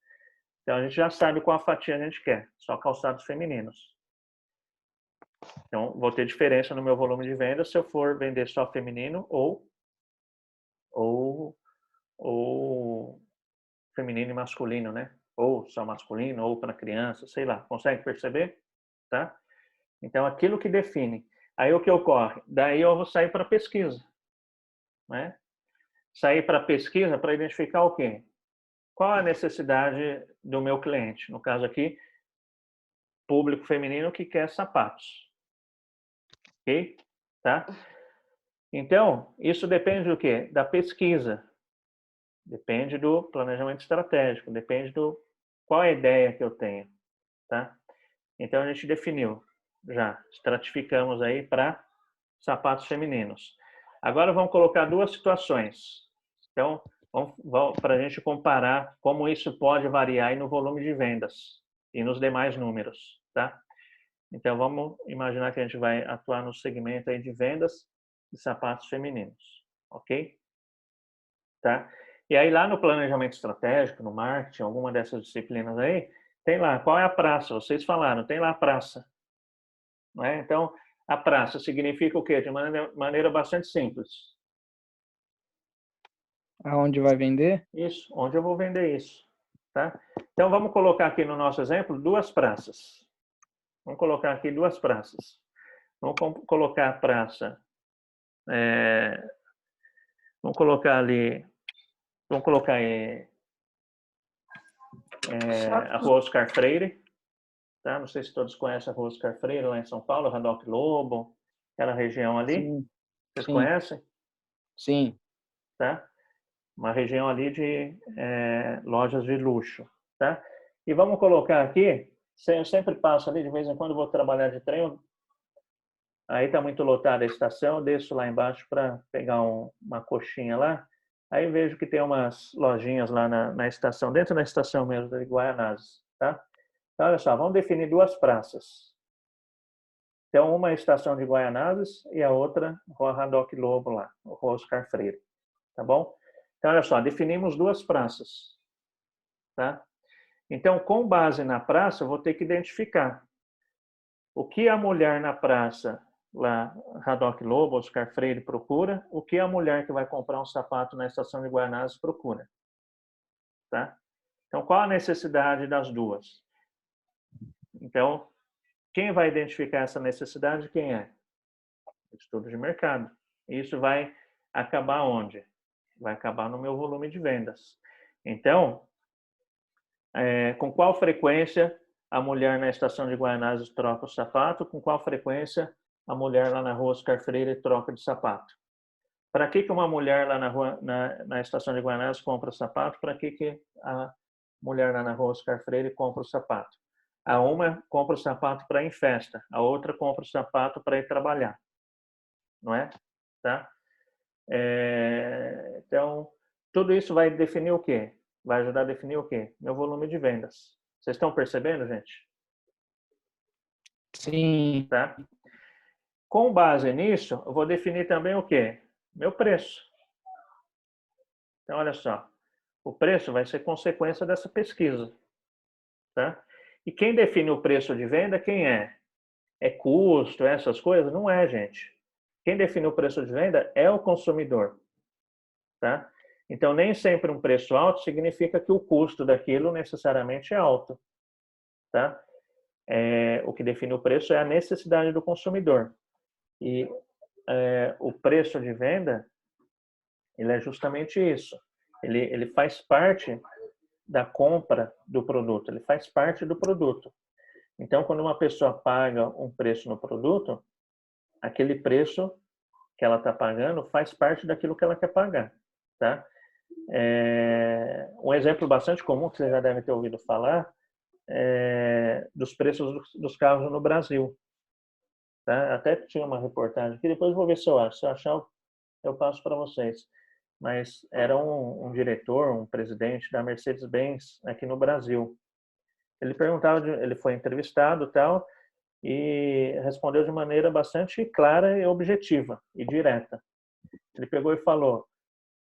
Speaker 1: Então, a gente já sabe qual a fatia a gente quer, só calçados femininos. Então, vou ter diferença no meu volume de venda se eu for vender só feminino ou feminino e masculino, né? Ou só masculino, ou para criança, sei lá. Consegue perceber? Tá? Então, aquilo que define. Aí, o que ocorre? Daí, eu vou sair para pesquisa. Né? Sair para pesquisa para identificar o quê? Qual a necessidade do meu cliente? No caso aqui, público feminino que quer sapatos. Ok? Tá? Então, isso depende do quê? Da pesquisa. Depende do planejamento estratégico, depende do qual é a ideia que eu tenho, tá? Então a gente definiu, já estratificamos aí para sapatos femininos. Agora vamos colocar duas situações. Então, vamos para a gente comparar como isso pode variar aí no volume de vendas e nos demais números, tá? Então vamos imaginar que a gente vai atuar no segmento aí de vendas de sapatos femininos, ok? Tá? E aí lá no planejamento estratégico, no marketing, alguma dessas disciplinas aí, tem lá, qual é a praça? Vocês falaram, tem lá a praça. Não é? Então, a praça significa o quê? De maneira bastante simples.
Speaker 3: Aonde vai vender?
Speaker 1: Isso, onde eu vou vender isso. Tá? Então, vamos colocar aqui no nosso exemplo duas praças. Vamos colocar aqui duas praças. Vamos colocar a praça... vamos colocar ali... Vamos colocar aí a Rua Oscar Freire, tá? Não sei se todos conhecem a Rua Oscar Freire lá em São Paulo, Radoc Lobo, aquela região ali.
Speaker 3: Sim.
Speaker 1: Vocês
Speaker 3: Sim.
Speaker 1: conhecem?
Speaker 3: Sim.
Speaker 1: Tá? Uma região ali de lojas de luxo, tá? E vamos colocar aqui, eu sempre passo ali, de vez em quando vou trabalhar de trem, aí tá muito lotada a estação, eu desço lá embaixo para pegar uma coxinha lá. Aí vejo que tem umas lojinhas lá na estação, dentro da estação mesmo, de Guaianazes, tá? Então, olha só, vamos definir duas praças. Então, uma é a estação de Guaianazes e a outra, Rua Radoc Lobo lá, Rua Oscar Freire, tá bom? Então, olha só, definimos duas praças, tá? Então, com base na praça, eu vou ter que identificar o que a mulher na praça lá, Radoc Lobo, Oscar Freire procura, o que a mulher que vai comprar um sapato na estação de Guaianazes procura. Tá? Então, qual a necessidade das duas? Então, quem vai identificar essa necessidade, quem é? Estudo de mercado. Isso vai acabar onde? Vai acabar no meu volume de vendas. Então, com qual frequência a mulher na estação de Guaianazes troca o sapato? Com qual frequência a mulher lá na Rua Oscar Freire troca de sapato? Para que uma mulher lá na estação de Guaianazes compra o sapato? Para que a mulher lá na Rua Oscar Freire compra o sapato? A uma compra o sapato para ir em festa, a outra compra o sapato para ir trabalhar. Não é? Tá? Então, tudo isso vai definir o quê? Vai ajudar a definir o quê? Meu volume de vendas. Vocês estão percebendo, gente?
Speaker 3: Sim.
Speaker 1: Tá? Com base nisso, eu vou definir também o quê? Meu preço. Então, olha só. O preço vai ser consequência dessa pesquisa. Tá? E quem define o preço de venda, quem é? É custo, essas coisas? Não é, gente. Quem define o preço de venda é o consumidor. Tá? Então, nem sempre um preço alto significa que o custo daquilo necessariamente é alto. Tá? O que define o preço é a necessidade do consumidor. E o preço de venda, ele é justamente isso. Ele faz parte da compra do produto, ele faz parte do produto. Então, quando uma pessoa paga um preço no produto, aquele preço que ela está pagando faz parte daquilo que ela quer pagar. Tá? Um exemplo bastante comum, que você já deve ter ouvido falar, dos preços dos carros no Brasil. Tá? Até tinha uma reportagem aqui, depois vou ver se eu acho. Se eu achar, eu passo para vocês. Mas era um diretor, um presidente da Mercedes-Benz aqui no Brasil. Ele perguntava, ele foi entrevistado tal, e respondeu de maneira bastante clara e objetiva e direta. Ele pegou e falou,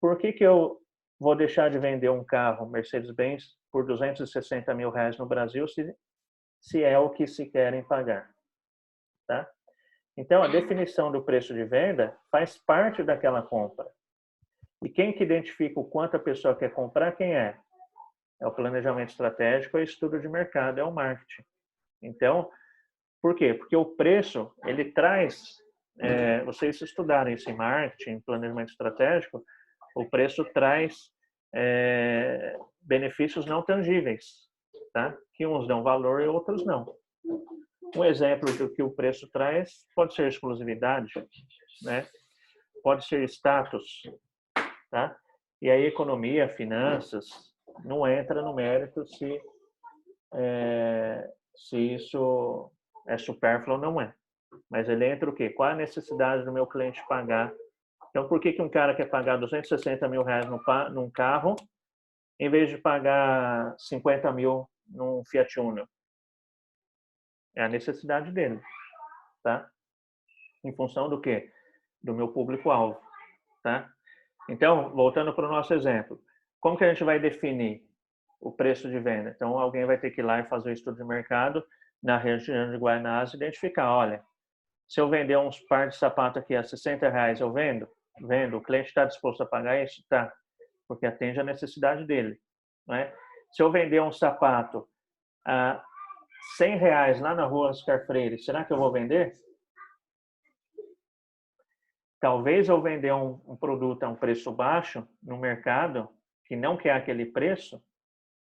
Speaker 1: por que que eu vou deixar de vender um carro Mercedes-Benz por R$260 mil no Brasil se é o que se querem pagar? Tá? Então, a definição do preço de venda faz parte daquela compra. E quem que identifica o quanto a pessoa quer comprar, quem é? É o planejamento estratégico, é o estudo de mercado, é o marketing. Então, por quê? Porque o preço, ele traz, vocês estudarem isso em marketing, planejamento estratégico, o preço traz benefícios não tangíveis, tá? Que uns dão valor e outros não. Um exemplo do que o preço traz pode ser exclusividade, né? Pode ser status, tá? E aí economia, finanças, não entra no mérito se isso é supérfluo ou não é. Mas ele entra o quê? Qual a necessidade do meu cliente pagar? Então, por que que um cara quer pagar R$260 mil num carro em vez de pagar 50 mil num Fiat Uno? É a necessidade dele, tá? Em função do quê? Do meu público-alvo, tá? Então, voltando para o nosso exemplo, como que a gente vai definir o preço de venda? Então, alguém vai ter que ir lá e fazer o estudo de mercado na região de Guaianazes e identificar, olha, se eu vender uns par de sapato aqui a R$60, eu vendo? Vendo. O cliente está disposto a pagar isso? Tá. Porque atende a necessidade dele, né? Se eu vender um sapato a R$100 lá na rua Oscar Freire, será que eu vou vender? Talvez eu vender um produto a um preço baixo no mercado, que não quer aquele preço,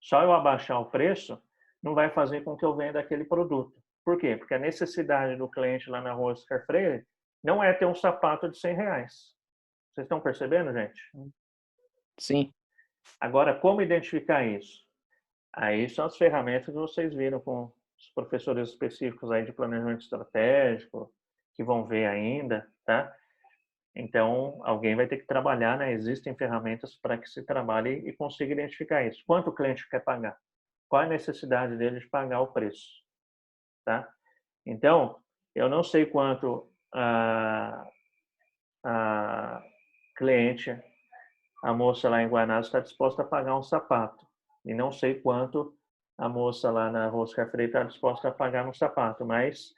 Speaker 1: só eu abaixar o preço, não vai fazer com que eu venda aquele produto. Por quê? Porque a necessidade do cliente lá na rua Oscar Freire não é ter um sapato de R$100. Vocês estão percebendo, gente?
Speaker 3: Sim.
Speaker 1: Agora, como identificar isso? Aí são as ferramentas que vocês viram com os professores específicos aí de planejamento estratégico, que vão ver ainda, tá? Então, alguém vai ter que trabalhar, né? Existem ferramentas para que se trabalhe e consiga identificar isso. Quanto o cliente quer pagar? Qual a necessidade dele de pagar o preço? Tá? Então, eu não sei quanto a cliente, a moça lá em Guanás, está disposta a pagar um sapato. E não sei quanto a moça lá na Rua Oscar Freire está disposta a pagar um sapato, mas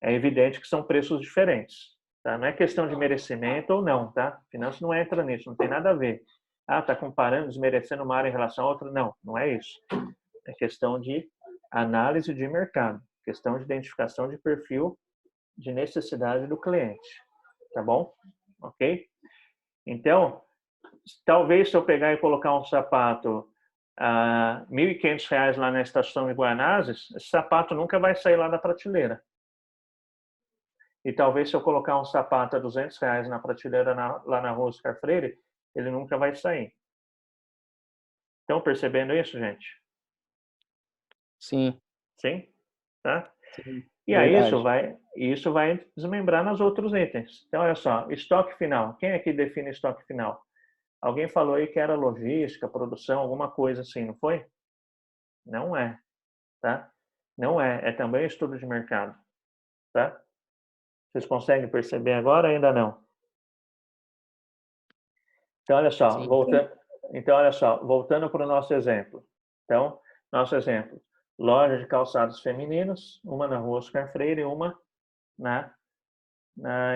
Speaker 1: é evidente que são preços diferentes. Tá? Não é questão de merecimento ou não, tá? Finanças não entra nisso, não tem nada a ver. Ah, está comparando, desmerecendo uma área em relação a outra. Não, não é isso. É questão de análise de mercado, questão de identificação de perfil de necessidade do cliente. Tá bom? Ok? Então, talvez se eu pegar e colocar um sapato a R$1.500 lá na estação de Guanazes, esse sapato nunca vai sair lá da prateleira. E talvez se eu colocar um sapato a R$200 na prateleira lá na Rua Oscar Freire, ele nunca vai sair. Estão percebendo isso, gente?
Speaker 3: Sim.
Speaker 1: Sim? Tá?
Speaker 3: Sim.
Speaker 1: E aí
Speaker 3: Verdade.
Speaker 1: isso vai desmembrar nos outros itens. Então, olha só, estoque final. Quem é que define estoque final? Alguém falou aí que era logística, produção, alguma coisa assim, não foi? Não é, tá? Não é. É também estudo de mercado, tá? Vocês conseguem perceber agora ou ainda não? Então, olha só,
Speaker 3: Sim.
Speaker 1: voltando para o nosso exemplo. Então, nosso exemplo, loja de calçados femininos, uma na Rua Oscar Freire e uma na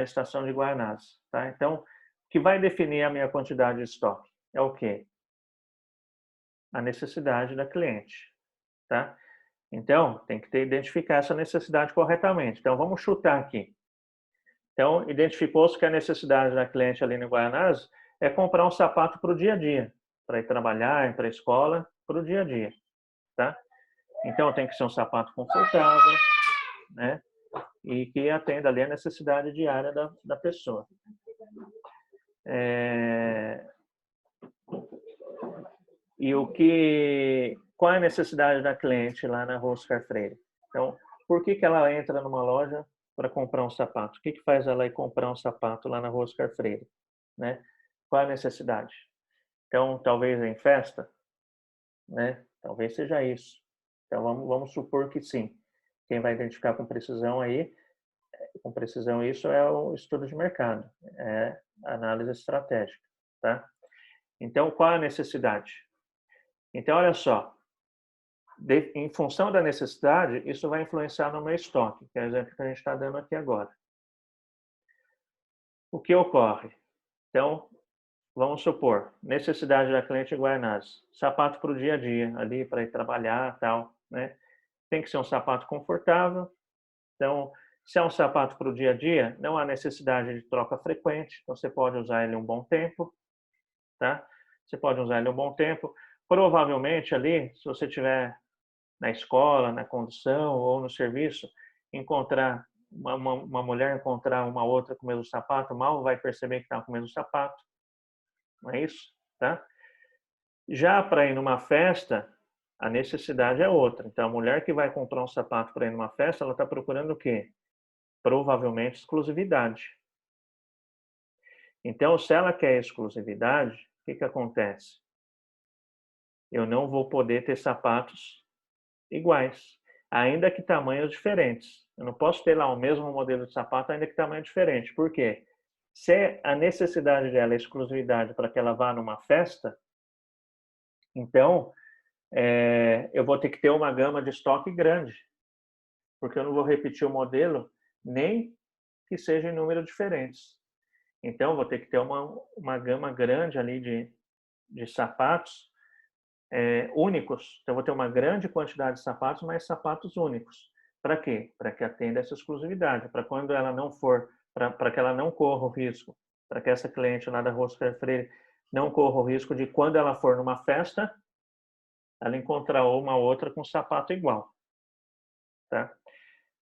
Speaker 1: estação de Guaianazes, tá? Então, o que vai definir a minha quantidade de estoque é o quê? A necessidade da cliente, tá? Então, tem que identificar essa necessidade corretamente. Então, vamos chutar aqui. Então, identificou-se que a necessidade da cliente ali no Guaianazes é comprar um sapato para o dia a dia, para ir trabalhar, ir para a escola, para o dia a dia, tá? Então, tem que ser um sapato confortável, né? E que atenda ali a necessidade diária da pessoa. Qual é a necessidade da cliente lá na Rua Oscar Freire? Então, por que ela entra numa loja para comprar um sapato? O que faz ela ir comprar um sapato lá na Rua Oscar Freire? Né? Qual é a necessidade? Então, talvez em festa, né? Talvez seja isso. Então, vamos supor que sim. Quem vai identificar com precisão aí, com precisão isso, é o estudo de mercado, é a análise estratégica, tá? Então, qual a necessidade? Então, olha só, em função da necessidade, isso vai influenciar no meu estoque, que é o exemplo que a gente está dando aqui agora. O que ocorre? Então, vamos supor, necessidade da cliente Guaianazes, sapato para o dia a dia, ali para ir trabalhar, tal, né? Tem que ser um sapato confortável. Então, se é um sapato para o dia a dia, não há necessidade de troca frequente, então você pode usar ele um bom tempo, tá? Você pode usar ele um bom tempo. Provavelmente ali, se você tiver na escola, na condução ou no serviço, encontrar uma mulher encontrar uma outra com o mesmo sapato, mal vai perceber que está com o mesmo sapato. Não é isso? Tá? Já para ir numa festa, a necessidade é outra. Então, a mulher que vai comprar um sapato para ir numa festa, ela está procurando o quê? Provavelmente exclusividade. Então, se ela quer exclusividade, o que acontece? Eu não vou poder ter sapatos iguais, ainda que tamanhos diferentes. Eu não posso ter lá o mesmo modelo de sapato, ainda que tamanho diferente. Por quê? Se a necessidade dela é exclusividade para que ela vá numa festa, então eu vou ter que ter uma gama de estoque grande, porque eu não vou repetir o modelo nem que seja em números diferentes. Então, eu vou ter que ter uma gama grande ali de sapatos únicos. Então, eu vou ter uma grande quantidade de sapatos, mas sapatos únicos. Para quê? Para que atenda essa exclusividade. Para quando ela não for, para que ela não corra o risco, para que essa cliente lá da Rua Oscar Freire não corra o risco de, quando ela for numa festa, ela encontrar uma outra com sapato igual. Tá?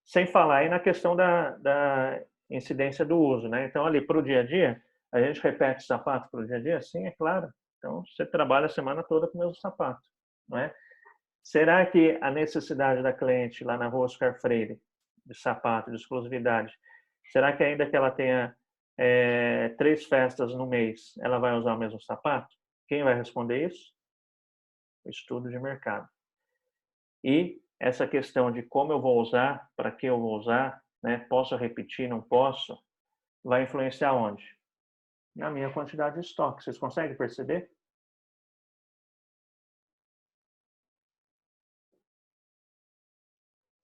Speaker 1: Sem falar aí na questão da incidência do uso, né? Então, ali para o dia a dia, a gente repete sapato para o dia a dia? Sim, é claro. Então, você trabalha a semana toda com o mesmo sapato, não é? Será que a necessidade da cliente lá na Rua Oscar Freire, de sapato, de exclusividade, será que ainda que ela tenha 3 festas no mês, ela vai usar o mesmo sapato? Quem vai responder isso? O estudo de mercado. E essa questão de como eu vou usar, para que eu vou usar, né? Posso repetir, não posso, vai influenciar onde? Na minha quantidade de estoque. Vocês conseguem perceber?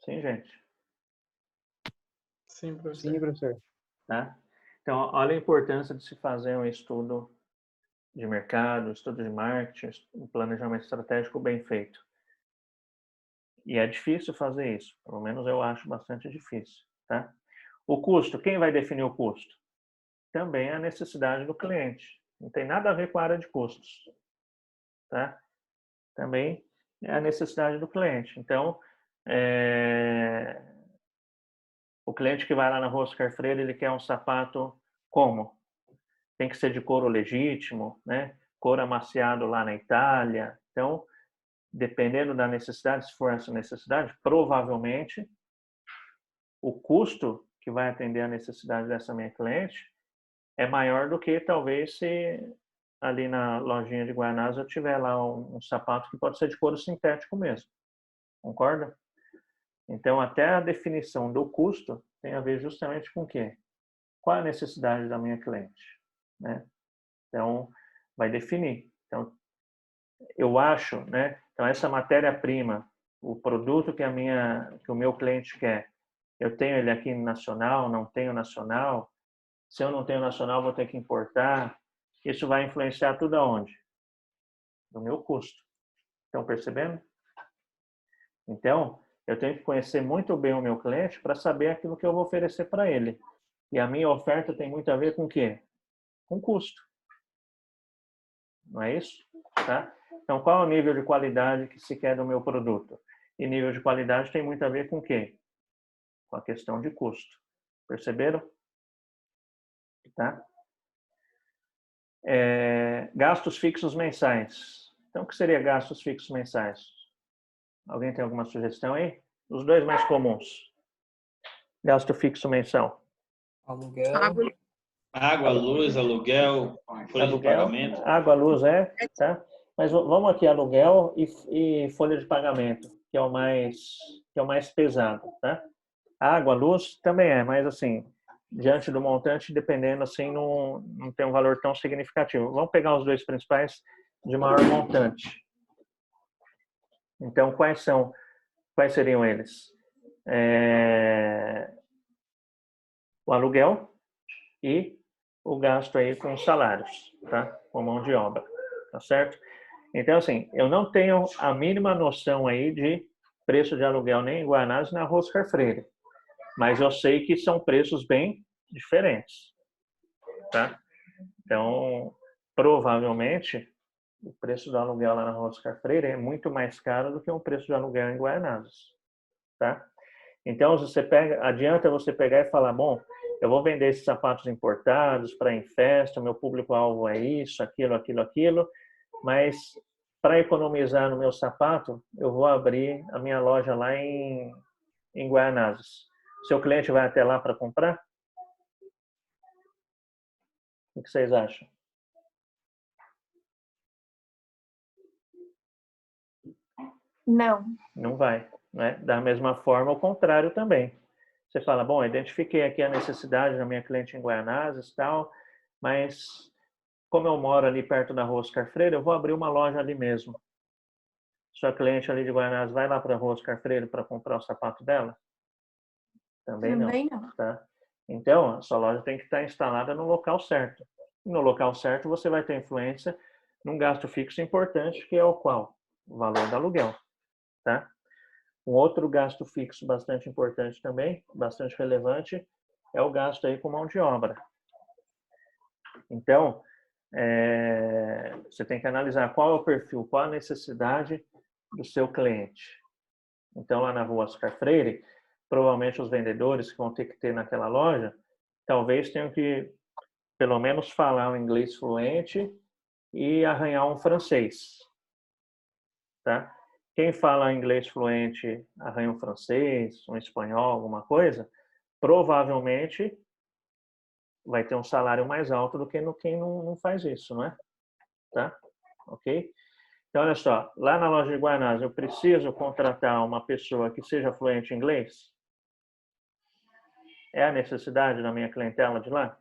Speaker 1: Sim, gente?
Speaker 5: Sim, professor.
Speaker 3: Sim, professor.
Speaker 1: Tá? Então, olha a importância de se fazer um estudo de mercado, um estudo de marketing, um planejamento estratégico bem feito. E é difícil fazer isso, pelo menos eu acho bastante difícil. Tá? O custo, quem vai definir o custo? Também é a necessidade do cliente. Não tem nada a ver com a área de custos. Tá? Também é a necessidade do cliente. Então, o cliente que vai lá na Rua Oscar Freire, ele quer um sapato como? Tem que ser de couro legítimo, né? Couro amaciado lá na Itália. Então, dependendo da necessidade, se for essa necessidade, provavelmente o custo que vai atender a necessidade dessa minha cliente é maior do que talvez se ali na lojinha de Guaianazes eu tiver lá um sapato que pode ser de couro sintético mesmo. Concorda? Então, até a definição do custo tem a ver justamente com o quê? Qual a necessidade da minha cliente? Né? Então, vai definir. Então, eu acho, né? Então, essa matéria-prima, o produto que o meu cliente quer, eu tenho ele aqui nacional, não tenho nacional. Se eu não tenho nacional, vou ter que importar. Isso vai influenciar tudo aonde? No meu custo. Estão percebendo? Então, eu tenho que conhecer muito bem o meu cliente para saber aquilo que eu vou oferecer para ele. E a minha oferta tem muito a ver com o quê? Com custo. Não é isso? Tá? Então, qual é o nível de qualidade que se quer do meu produto? E nível de qualidade tem muito a ver com o quê? Com a questão de custo. Perceberam? Tá? Gastos fixos mensais. Então, o que seria gastos fixos mensais? Alguém tem alguma sugestão aí? Os 2 mais comuns. Gasto fixo mensal.
Speaker 5: Aluguel.
Speaker 2: Água, luz, aluguel, folha de pagamento.
Speaker 1: Água, luz, tá? Mas vamos aqui, aluguel e folha de pagamento, que é o mais pesado, tá? Água, luz também é, mas assim, diante do montante, dependendo, assim, não tem um valor tão significativo. Vamos pegar os dois principais de maior montante. Então, quais seriam eles? O aluguel e o gasto aí com salários, tá? Com mão de obra, tá certo? Então, assim, eu não tenho a mínima noção aí de preço de aluguel nem em Guanás nem na Rua Oscar Freire, mas eu sei que são preços bem diferentes, tá? Então, provavelmente, o preço do aluguel lá na Rua Oscar Freire é muito mais caro do que o preço de aluguel em Guaianazes, tá? Então, adianta você pegar e falar, bom, eu vou vender esses sapatos importados para ir em festa, meu público-alvo é isso, aquilo, mas para economizar no meu sapato, eu vou abrir a minha loja lá em Guaianazes. Seu cliente vai até lá para comprar? O que vocês acham?
Speaker 10: Não.
Speaker 1: Não vai, né? Da mesma forma, o contrário também. Você fala, bom, identifiquei aqui a necessidade da minha cliente em Guaianazes e tal, mas como eu moro ali perto da Rua Oscar Freire, eu vou abrir uma loja ali mesmo. Sua cliente ali de Guaianazes vai lá para a Rua Oscar Freire para comprar o sapato dela? Também não. Tá? Então, a sua loja tem que estar instalada no local certo. No local certo, você vai ter influência num gasto fixo importante, que é o qual? O valor do aluguel. Tá? Um outro gasto fixo bastante importante também, bastante relevante, é o gasto aí com mão de obra. Então, você tem que analisar qual é o perfil, qual a necessidade do seu cliente. Então, lá na Rua Oscar Freire, provavelmente os vendedores que vão ter que ter naquela loja, talvez tenham que, pelo menos, falar um inglês fluente e arranhar um francês. Tá? Quem fala inglês fluente, arranha um francês, um espanhol, alguma coisa, provavelmente vai ter um salário mais alto do que quem não faz isso, não é? Tá? Ok? Então, olha só, lá na loja de Guaianazes, eu preciso contratar uma pessoa que seja fluente em inglês? É a necessidade da minha clientela de lá?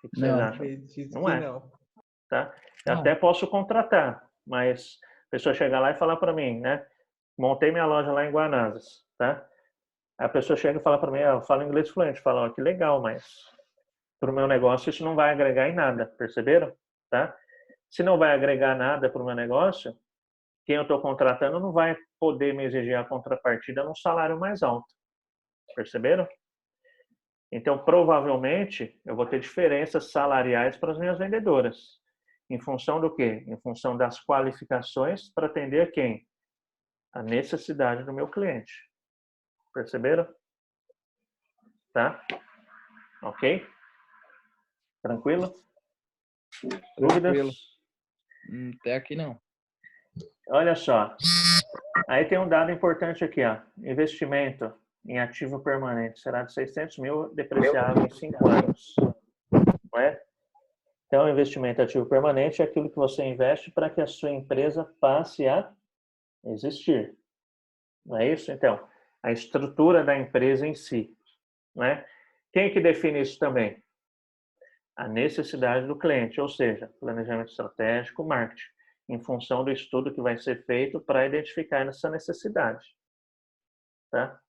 Speaker 1: O que vocês acham? Não é.
Speaker 5: Não.
Speaker 1: Tá? Eu até posso contratar, mas a pessoa chegar lá e falar para mim, né? Montei minha loja lá em Guanazes, tá? A pessoa chega e fala para mim, eu falo inglês fluente, fala, que legal, mas para o meu negócio isso não vai agregar em nada, perceberam? Tá? Se não vai agregar nada para o meu negócio, quem eu estou contratando não vai poder me exigir a contrapartida num salário mais alto, perceberam? Então, provavelmente, eu vou ter diferenças salariais para as minhas vendedoras. Em função do quê? Em função das qualificações para atender quem? A necessidade do meu cliente. Perceberam? Tá? Ok? Tranquilo? Dúvidas?
Speaker 3: Até aqui não.
Speaker 1: Olha só. Aí tem um dado importante aqui, ó. Investimento em ativo permanente será de 600 mil, depreciável em 5 anos. Não é? Então, investimento ativo permanente é aquilo que você investe para que a sua empresa passe a existir. Não é isso? Então, a estrutura da empresa em si. Né? Quem que define isso também? A necessidade do cliente, ou seja, planejamento estratégico, marketing, em função do estudo que vai ser feito para identificar essa necessidade. Tá?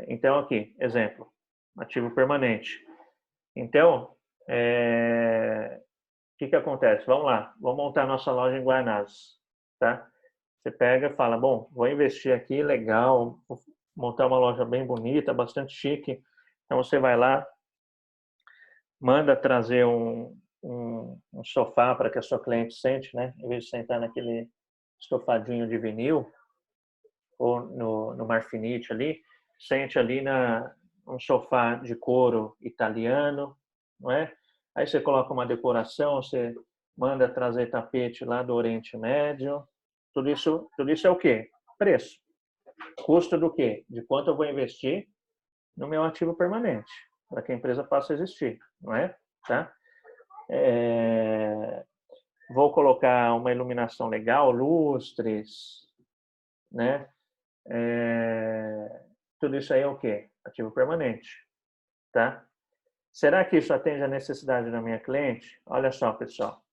Speaker 1: Então, aqui, exemplo, ativo permanente. Então, o que acontece? Vamos lá, vamos montar nossa loja em Guaianazes, tá? Você pega e fala, bom, vou investir aqui, legal, vou montar uma loja bem bonita, bastante chique. Então, você vai lá, manda trazer um sofá para que a sua cliente sente, né? Em vez de sentar naquele estofadinho de vinil ou no marfinite ali, sente ali um sofá de couro italiano, não é? Aí você coloca uma decoração, você manda trazer tapete lá do Oriente Médio. Tudo isso é o quê? Preço. Custo do quê? De quanto eu vou investir no meu ativo permanente, para que a empresa possa existir, não é? Tá? Vou colocar uma iluminação legal, lustres, né? Tudo isso aí é o quê? Ativo permanente, tá? Será que isso atende à necessidade da minha cliente? Olha só, pessoal.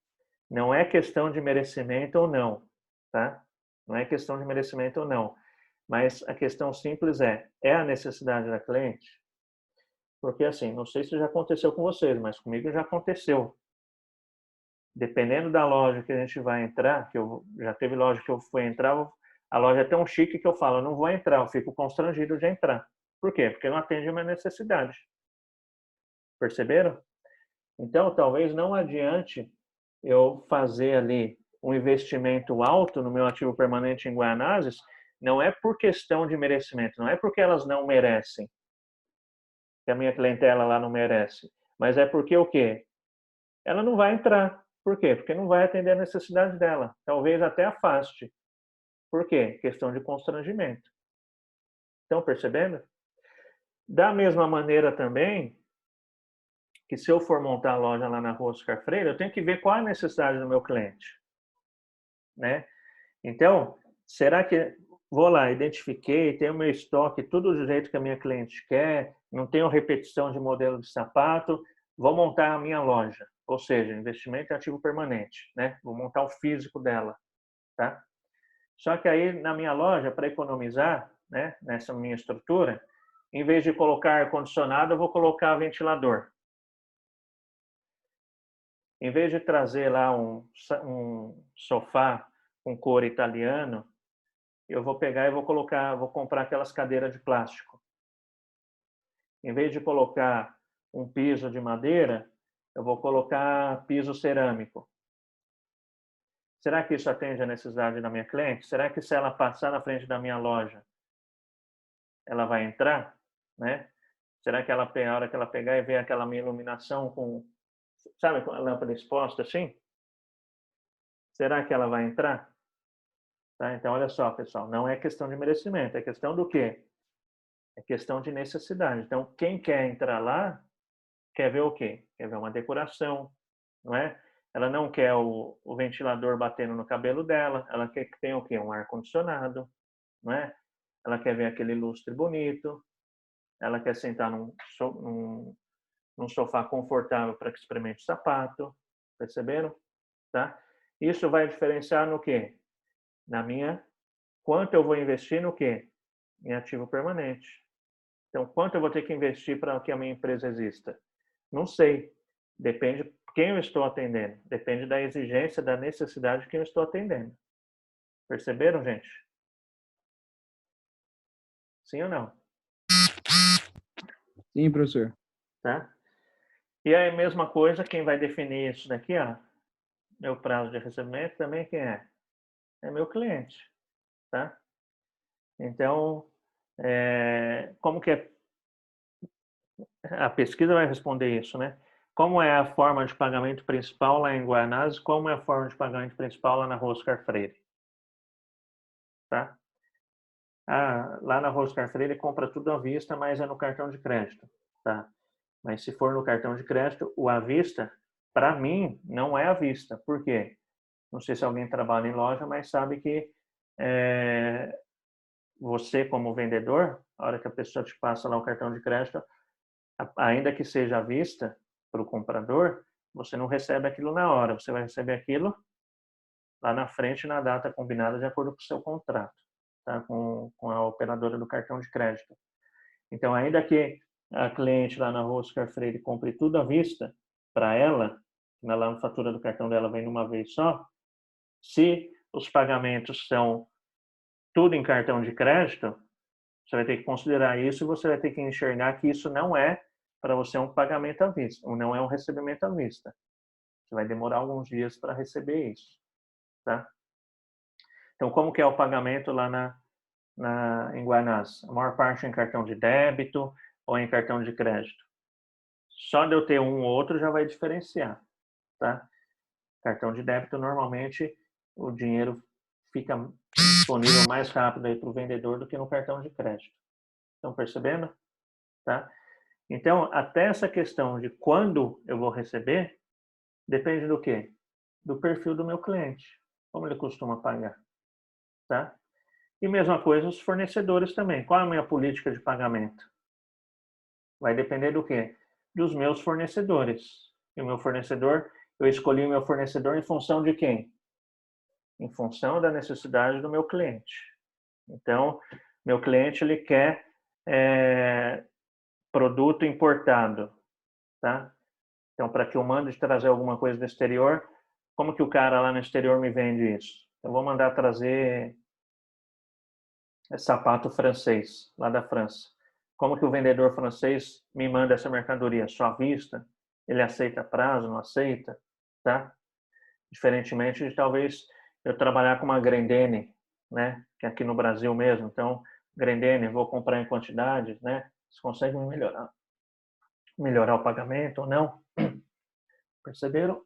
Speaker 1: Não é questão de merecimento ou não, tá? Não é questão de merecimento ou não. Mas a questão simples é a necessidade da cliente? Porque assim, não sei se já aconteceu com vocês, mas comigo já aconteceu. Dependendo da loja que a gente vai entrar, já teve loja que eu fui entrar, a loja é tão chique que eu falo, eu não vou entrar, eu fico constrangido de entrar. Por quê? Porque não atende a minha necessidade. Perceberam? Então, talvez não adiante eu fazer ali um investimento alto no meu ativo permanente em Guaianazes, não é por questão de merecimento, não é porque elas não merecem, que a minha clientela lá não merece, mas é porque o quê? Ela não vai entrar. Por quê? Porque não vai atender a necessidade dela. Talvez até afaste. Por quê? Questão de constrangimento. Estão percebendo? Da mesma maneira também, que se eu for montar a loja lá na Rua Oscar Freire, eu tenho que ver qual é a necessidade do meu cliente, né? Então, será que vou lá, identifiquei, tenho meu estoque, tudo do jeito que a minha cliente quer, não tenho repetição de modelo de sapato, vou montar a minha loja, ou seja, investimento em ativo permanente, né? Vou montar o físico dela, tá? Só que aí na minha loja, para economizar, né, nessa minha estrutura, em vez de colocar ar-condicionado, eu vou colocar ventilador. Em vez de trazer lá um sofá com cor italiano, eu vou pegar e vou comprar aquelas cadeiras de plástico. Em vez de colocar um piso de madeira, eu vou colocar piso cerâmico. Será que isso atende à necessidade da minha cliente? Será que se ela passar na frente da minha loja, ela vai entrar, né? Será que a hora que ela pegar e ver aquela minha iluminação sabe, com a lâmpada exposta assim? Será que ela vai entrar? Tá? Então, olha só, pessoal, não é questão de merecimento, é questão do quê? É questão de necessidade. Então, quem quer entrar lá, quer ver o quê? Quer ver uma decoração, não é? Ela não quer o ventilador batendo no cabelo dela, ela quer que tenha o quê? Um ar-condicionado, não é? Ela quer ver aquele lustre bonito, ela quer sentar num sofá confortável para que experimente o sapato, perceberam? Tá? Isso vai diferenciar no quê? Quanto eu vou investir no quê? Em ativo permanente. Então, quanto eu vou ter que investir para que a minha empresa exista? Não sei. Depende de quem eu estou atendendo. Depende da exigência, da necessidade de quem eu estou atendendo. Perceberam, gente? Sim ou não?
Speaker 3: Sim, professor.
Speaker 1: Tá? E aí, mesma coisa, quem vai definir isso daqui, ó, meu prazo de recebimento também quem é? É meu cliente, tá? Então, como que a pesquisa vai responder isso, né? Como é a forma de pagamento principal lá em Guaianazes, como é a forma de pagamento principal lá na Rua Oscar Freire, tá? Lá na Rua Oscar Freire compra tudo à vista, mas é no cartão de crédito, tá? Mas se for no cartão de crédito, o à vista, para mim, não é à vista. Por quê? Não sei se alguém trabalha em loja, mas sabe que você, como vendedor, a hora que a pessoa te passa lá o cartão de crédito, ainda que seja à vista para o comprador, você não recebe aquilo na hora. Você vai receber aquilo lá na frente, na data combinada, de acordo com o seu contrato, tá? Com a operadora do cartão de crédito. Então, ainda que a cliente lá na Rua Oscar Freire compre tudo à vista para ela, lá na fatura do cartão dela vem de uma vez só, se os pagamentos são tudo em cartão de crédito, você vai ter que considerar isso e você vai ter que enxergar que isso não é para você um pagamento à vista, ou não é um recebimento à vista. Você vai demorar alguns dias para receber isso, tá? Então, como que é o pagamento lá em Guaianazes? A maior parte é em cartão de débito ou em cartão de crédito. Só de eu ter um ou outro já vai diferenciar, tá? Cartão de débito, normalmente, o dinheiro fica disponível mais rápido aí para o vendedor do que no cartão de crédito. Estão percebendo? Tá? Então, até essa questão de quando eu vou receber, depende do quê? Do perfil do meu cliente. Como ele costuma pagar. Tá? E mesma coisa os fornecedores também. Qual é a minha política de pagamento? Vai depender do quê? Dos meus fornecedores. E o meu fornecedor, eu escolhi o meu fornecedor em função de quem? Em função da necessidade do meu cliente. Então, meu cliente ele quer produto importado, tá? Então, para que eu mande trazer alguma coisa do exterior, como que o cara lá no exterior me vende isso? Eu vou mandar trazer sapato francês, lá da França. Como que o vendedor francês me manda essa mercadoria? Só à vista? Ele aceita prazo, não aceita? Tá? Diferentemente de talvez eu trabalhar com uma Grendene, né? Que é aqui no Brasil mesmo. Então, Grendene, vou comprar em quantidade, né? Vocês conseguem melhorar o pagamento ou não? Perceberam?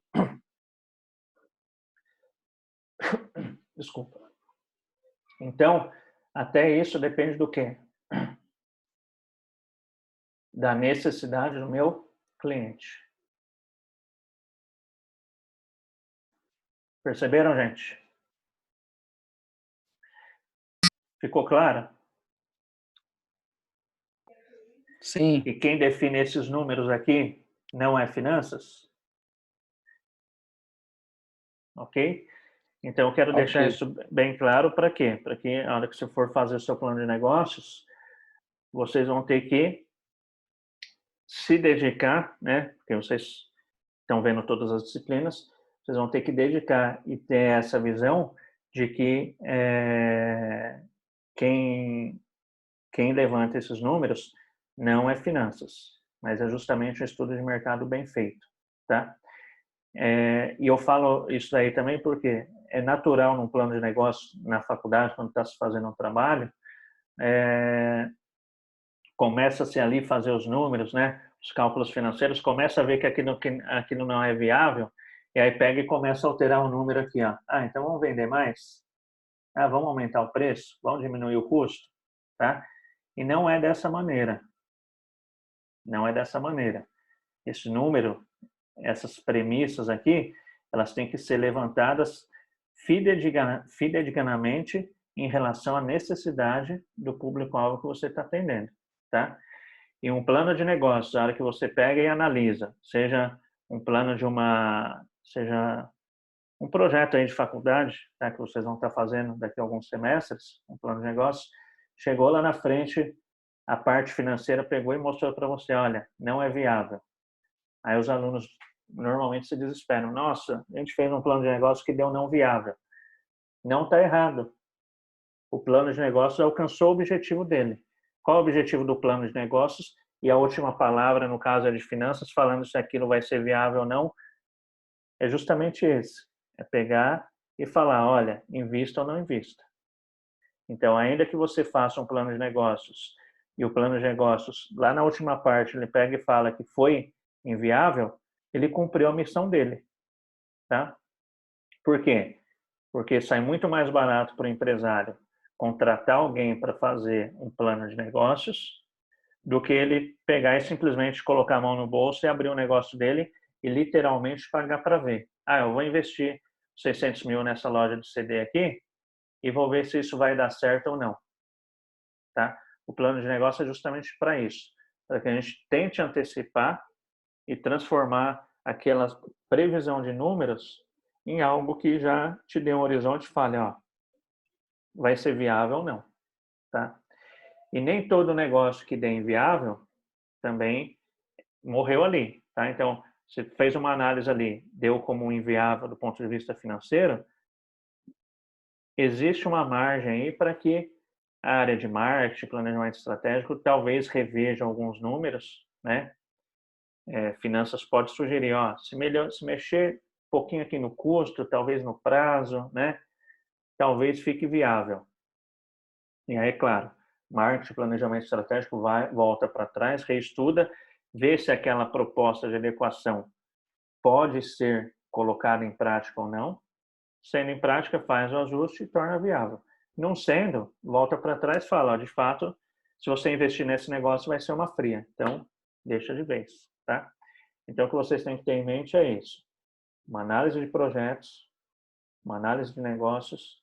Speaker 1: Desculpa. Então, até isso depende do quê? Da necessidade do meu cliente. Perceberam, gente? Ficou claro?
Speaker 3: Sim.
Speaker 1: E quem define esses números aqui não é finanças? Ok? Então, eu quero deixar isso bem claro para quê? Para que, na hora que você for fazer o seu plano de negócios, vocês vão ter que se dedicar, né? Porque vocês estão vendo todas as disciplinas, vocês vão ter que dedicar e ter essa visão de que quem levanta esses números não é finanças, mas é justamente um estudo de mercado bem feito, tá? E eu falo isso aí também porque é natural num plano de negócio na faculdade, quando está se fazendo um trabalho, começa-se ali fazer os números, né? Os cálculos financeiros, começa a ver que aquilo não é viável, e aí pega e começa a alterar o número aqui, ó. Ah, então vamos vender mais? Ah, vamos aumentar o preço? Vamos diminuir o custo? Tá? E não é dessa maneira. Não é dessa maneira. Esse número, essas premissas aqui, elas têm que ser levantadas fidedignamente em relação à necessidade do público-alvo que você está atendendo, tá? E um plano de negócio, a hora que você pega e analisa, seja um plano seja um projeto aí de faculdade, tá, que vocês vão estar fazendo daqui a alguns semestres, um plano de negócio, chegou lá na frente, a parte financeira pegou e mostrou para você, olha, não é viável. Aí os alunos normalmente se desesperam. Nossa, a gente fez um plano de negócio que deu não viável. Não está errado. O plano de negócios alcançou o objetivo dele. Qual o objetivo do plano de negócios? E a última palavra, no caso é de finanças, falando se aquilo vai ser viável ou não, é justamente esse. É pegar e falar, olha, invista ou não invista. Então, ainda que você faça um plano de negócios e o plano de negócios, lá na última parte, ele pega e fala que foi inviável, ele cumpriu a missão dele, tá? Por quê? Porque sai muito mais barato para o empresário contratar alguém para fazer um plano de negócios do que ele pegar e simplesmente colocar a mão no bolso e abrir o negócio dele e literalmente pagar para ver. Ah, eu vou investir 600 mil nessa loja de CD aqui e vou ver se isso vai dar certo ou não, tá? O plano de negócio é justamente para isso, para que a gente tente antecipar e transformar aquela previsão de números em algo que já te dê um horizonte e fale, ó, vai ser viável ou não, tá? E nem todo negócio que dê inviável também morreu ali, tá? Então, você fez uma análise ali, deu como inviável do ponto de vista financeiro, existe uma margem aí para que a área de marketing, planejamento estratégico, talvez reveja alguns números, né? Finanças pode sugerir, ó, se mexer um pouquinho aqui no custo, talvez no prazo, né? Talvez fique viável. E aí, claro, marketing, planejamento estratégico volta para trás, reestuda, vê se aquela proposta de adequação pode ser colocada em prática ou não. Sendo em prática, faz o ajuste e torna viável. Não sendo, volta para trás e fala, ó, de fato, se você investir nesse negócio, vai ser uma fria. Então, deixa de vez, tá? Então, o que vocês têm que ter em mente é isso. Uma análise de projetos, uma análise de negócios,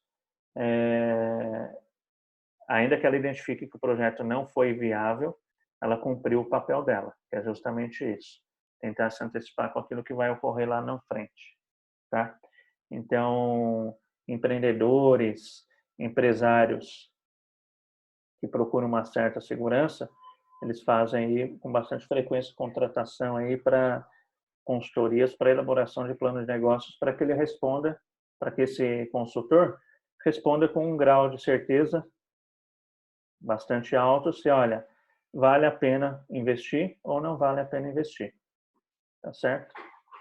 Speaker 1: ainda que ela identifique que o projeto não foi viável, ela cumpriu o papel dela, que é justamente isso. Tentar se antecipar com aquilo que vai ocorrer lá na frente, tá? Então, empreendedores, empresários que procuram uma certa segurança, eles fazem aí com bastante frequência contratação aí para consultorias para elaboração de planos de negócios para que ele responda, para que esse consultor responda com um grau de certeza bastante alto se, olha, vale a pena investir ou não vale a pena investir. Tá certo?